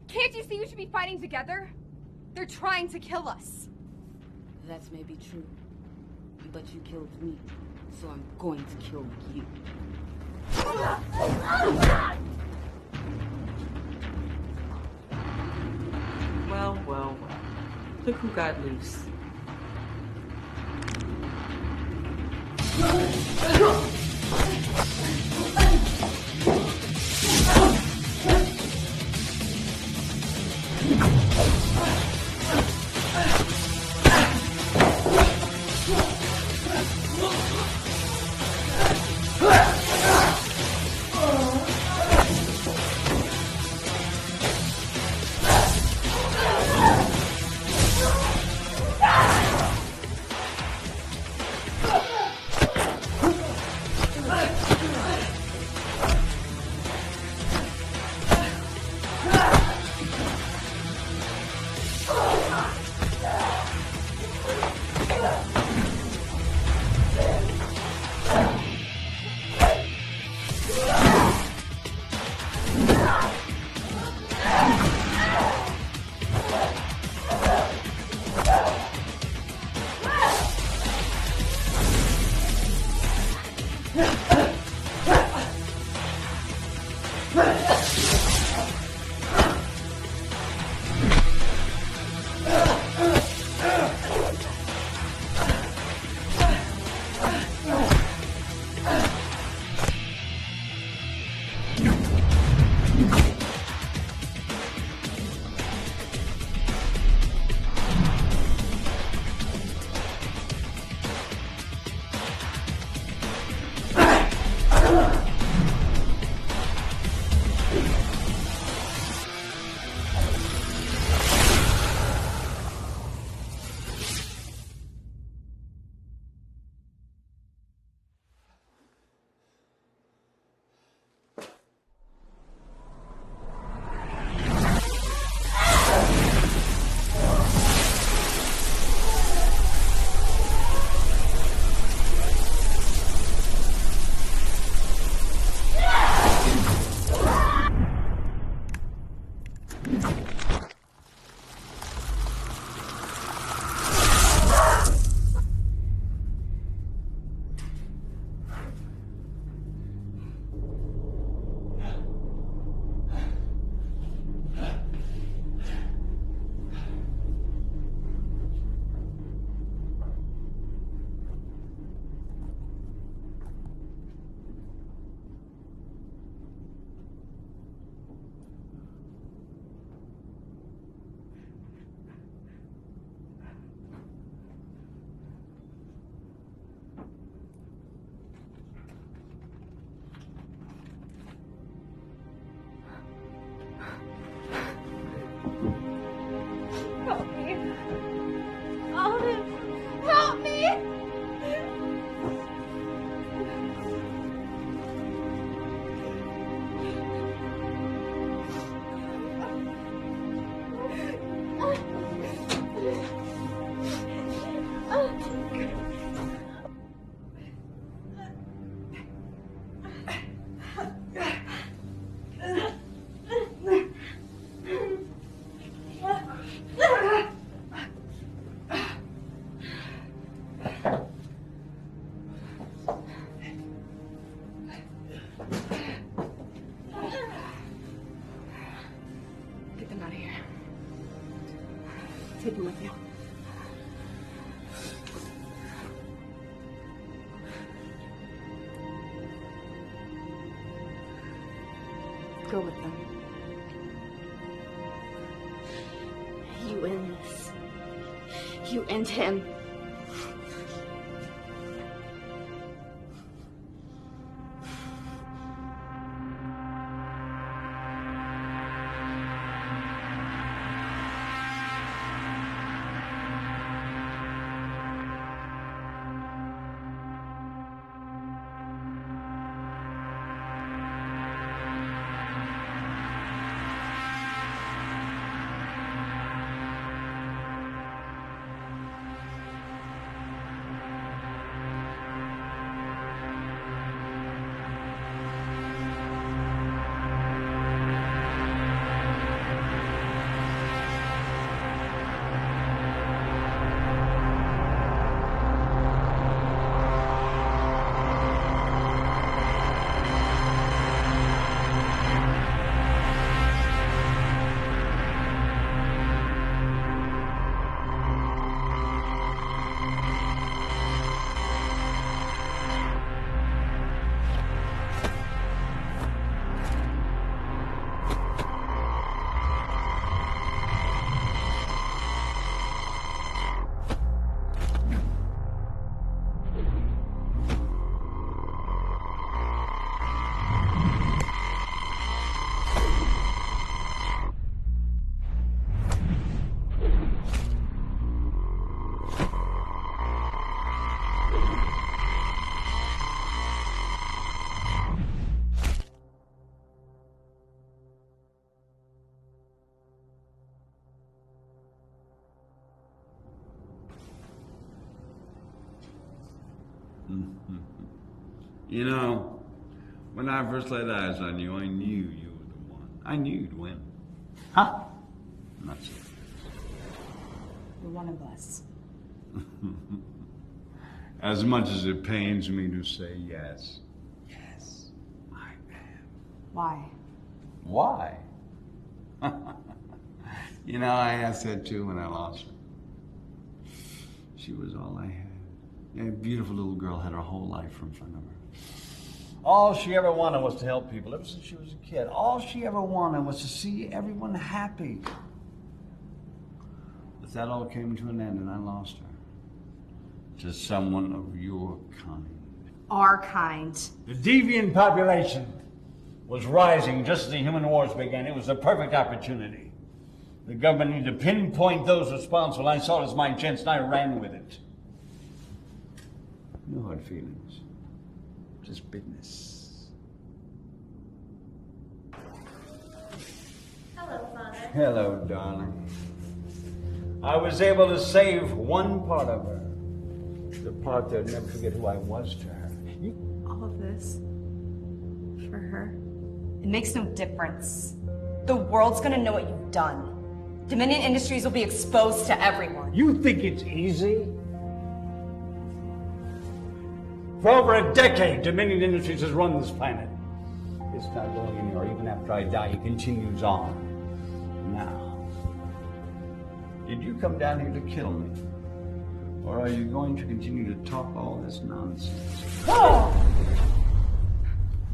Can't you see we should be fighting together? They're trying to kill us. That may be true. But you killed me, so I'm going to kill you. Well, well, well. Look who got loose. Take me with you. Go with them. You end this. You end him. You know, when I first laid eyes on you, I knew you were the one. I knew you'd win. Huh? Not so. You're one of us. As much as it pains me to say yes. Yes, I am. Why? Why? You know, I asked that too when I lost her. She was all I had. A beautiful little girl had her whole life in front of her. All she ever wanted was to help people ever since she was a kid. All she ever wanted was to see everyone happy. But that all came to an end and I lost her. To someone of your kind. Our kind. The deviant population was rising just as the human wars began. It was the perfect opportunity. The government needed to pinpoint those responsible. I saw it as my chance and I ran with it. No hard feelings. Just business. Hello, Father. Hello, darling. I was able to save one part of her. The part that would never forget who I was to her. All of this for her. It makes no difference. The world's gonna know what you've done. Dominion Industries will be exposed to everyone. You think it's easy? For over a decade, Dominion Industries has run this planet. It's not going anywhere. Even after I die, it continues on. Now, did you come down here to kill me? Or are you going to continue to talk all this nonsense? Oh!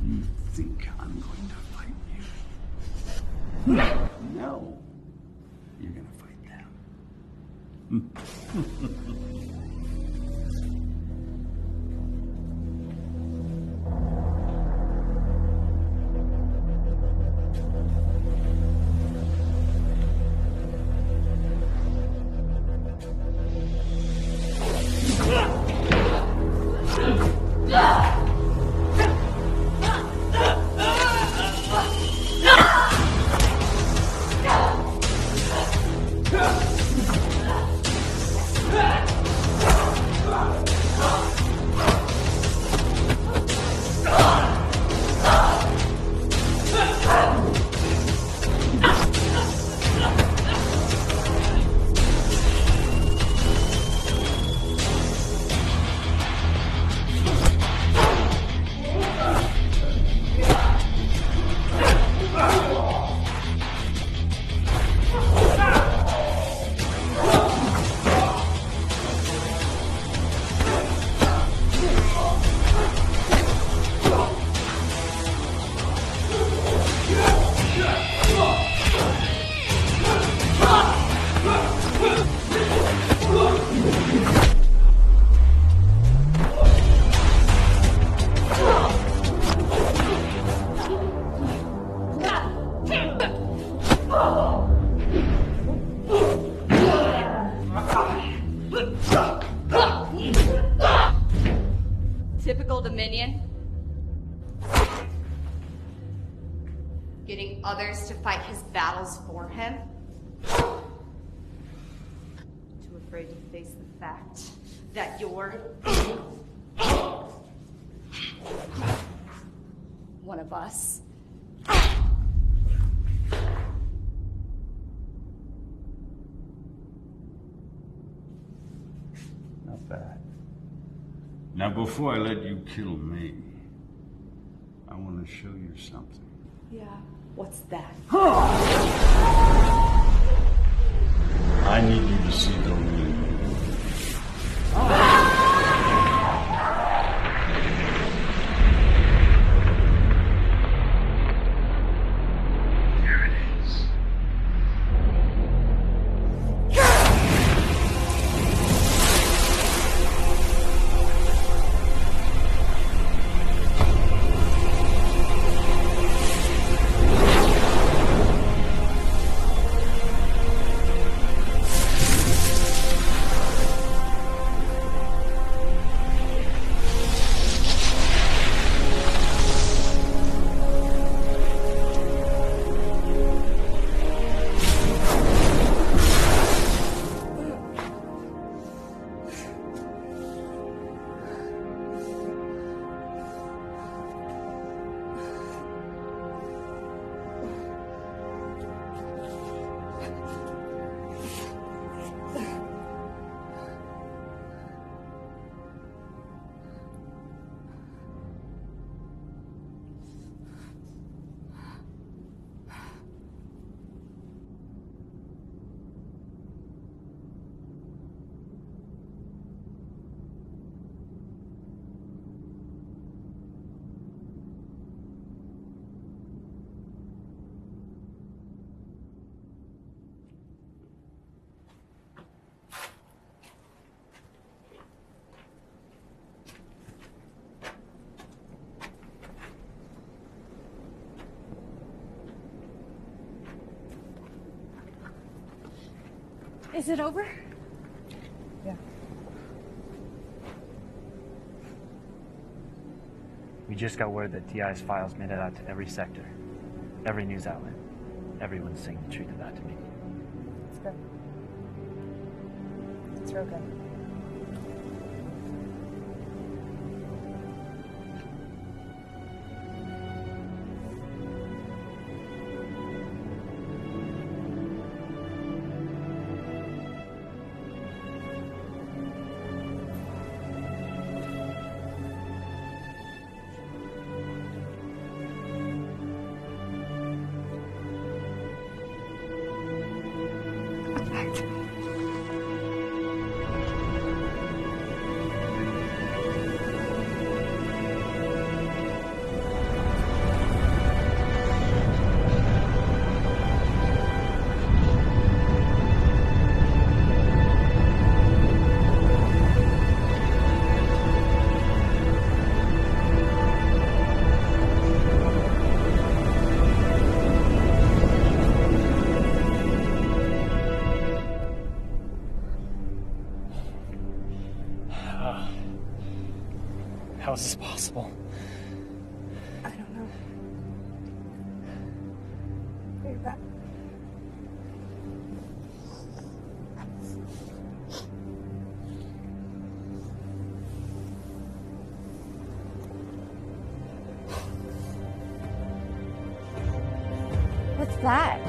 You think I'm going to fight you? No. You're going to fight them. Ah! Getting others to fight his battles for him? Too afraid to face the fact that you're one of us? Not bad. Now, before I let you kill me, I want to show you something. Yeah. What's that? I need you to see the real you. Here it is. Is it over? Yeah. We just got word that TI's files made it out to every sector, every news outlet. Everyone's saying the truth about Dominion. It's good. It's real good. How is this possible? I don't know. You're back. What's that?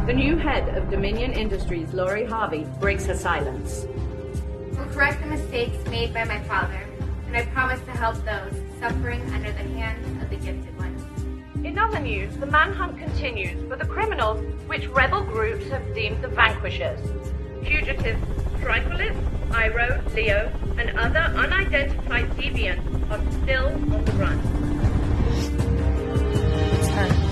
The new head of Dominion Industries, Lori Harvey, breaks her silence. We'll correct the mistakes made by my father, and I promise to help those suffering under the hands of the gifted ones. In other news, the manhunt continues for the criminals which rebel groups have deemed the vanquishers. Fugitives Tripolis, Iro, Leo, and other unidentified deviants are still on the run. It's her.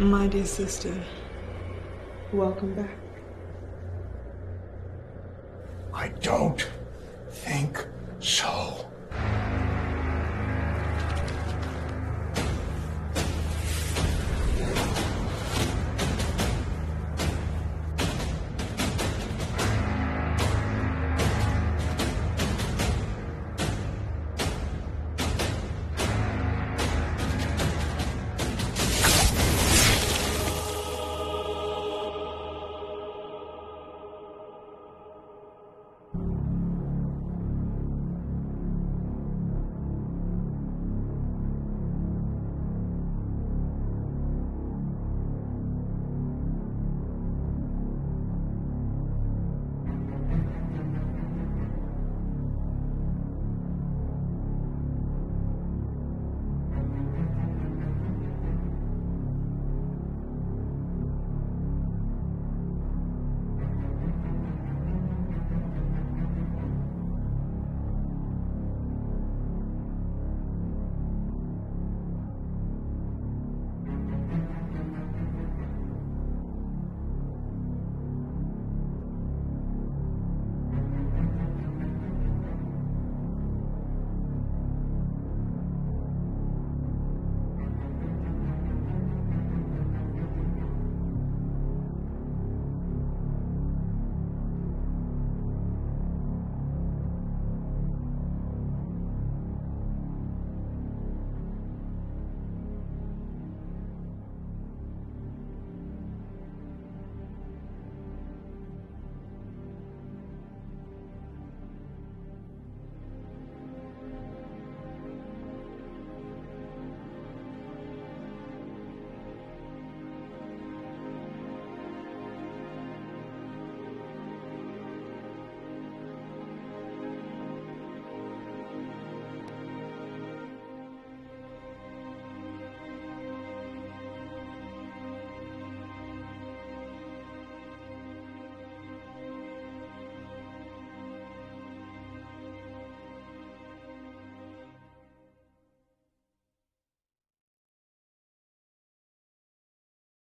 My dear sister, welcome back. I don't think so.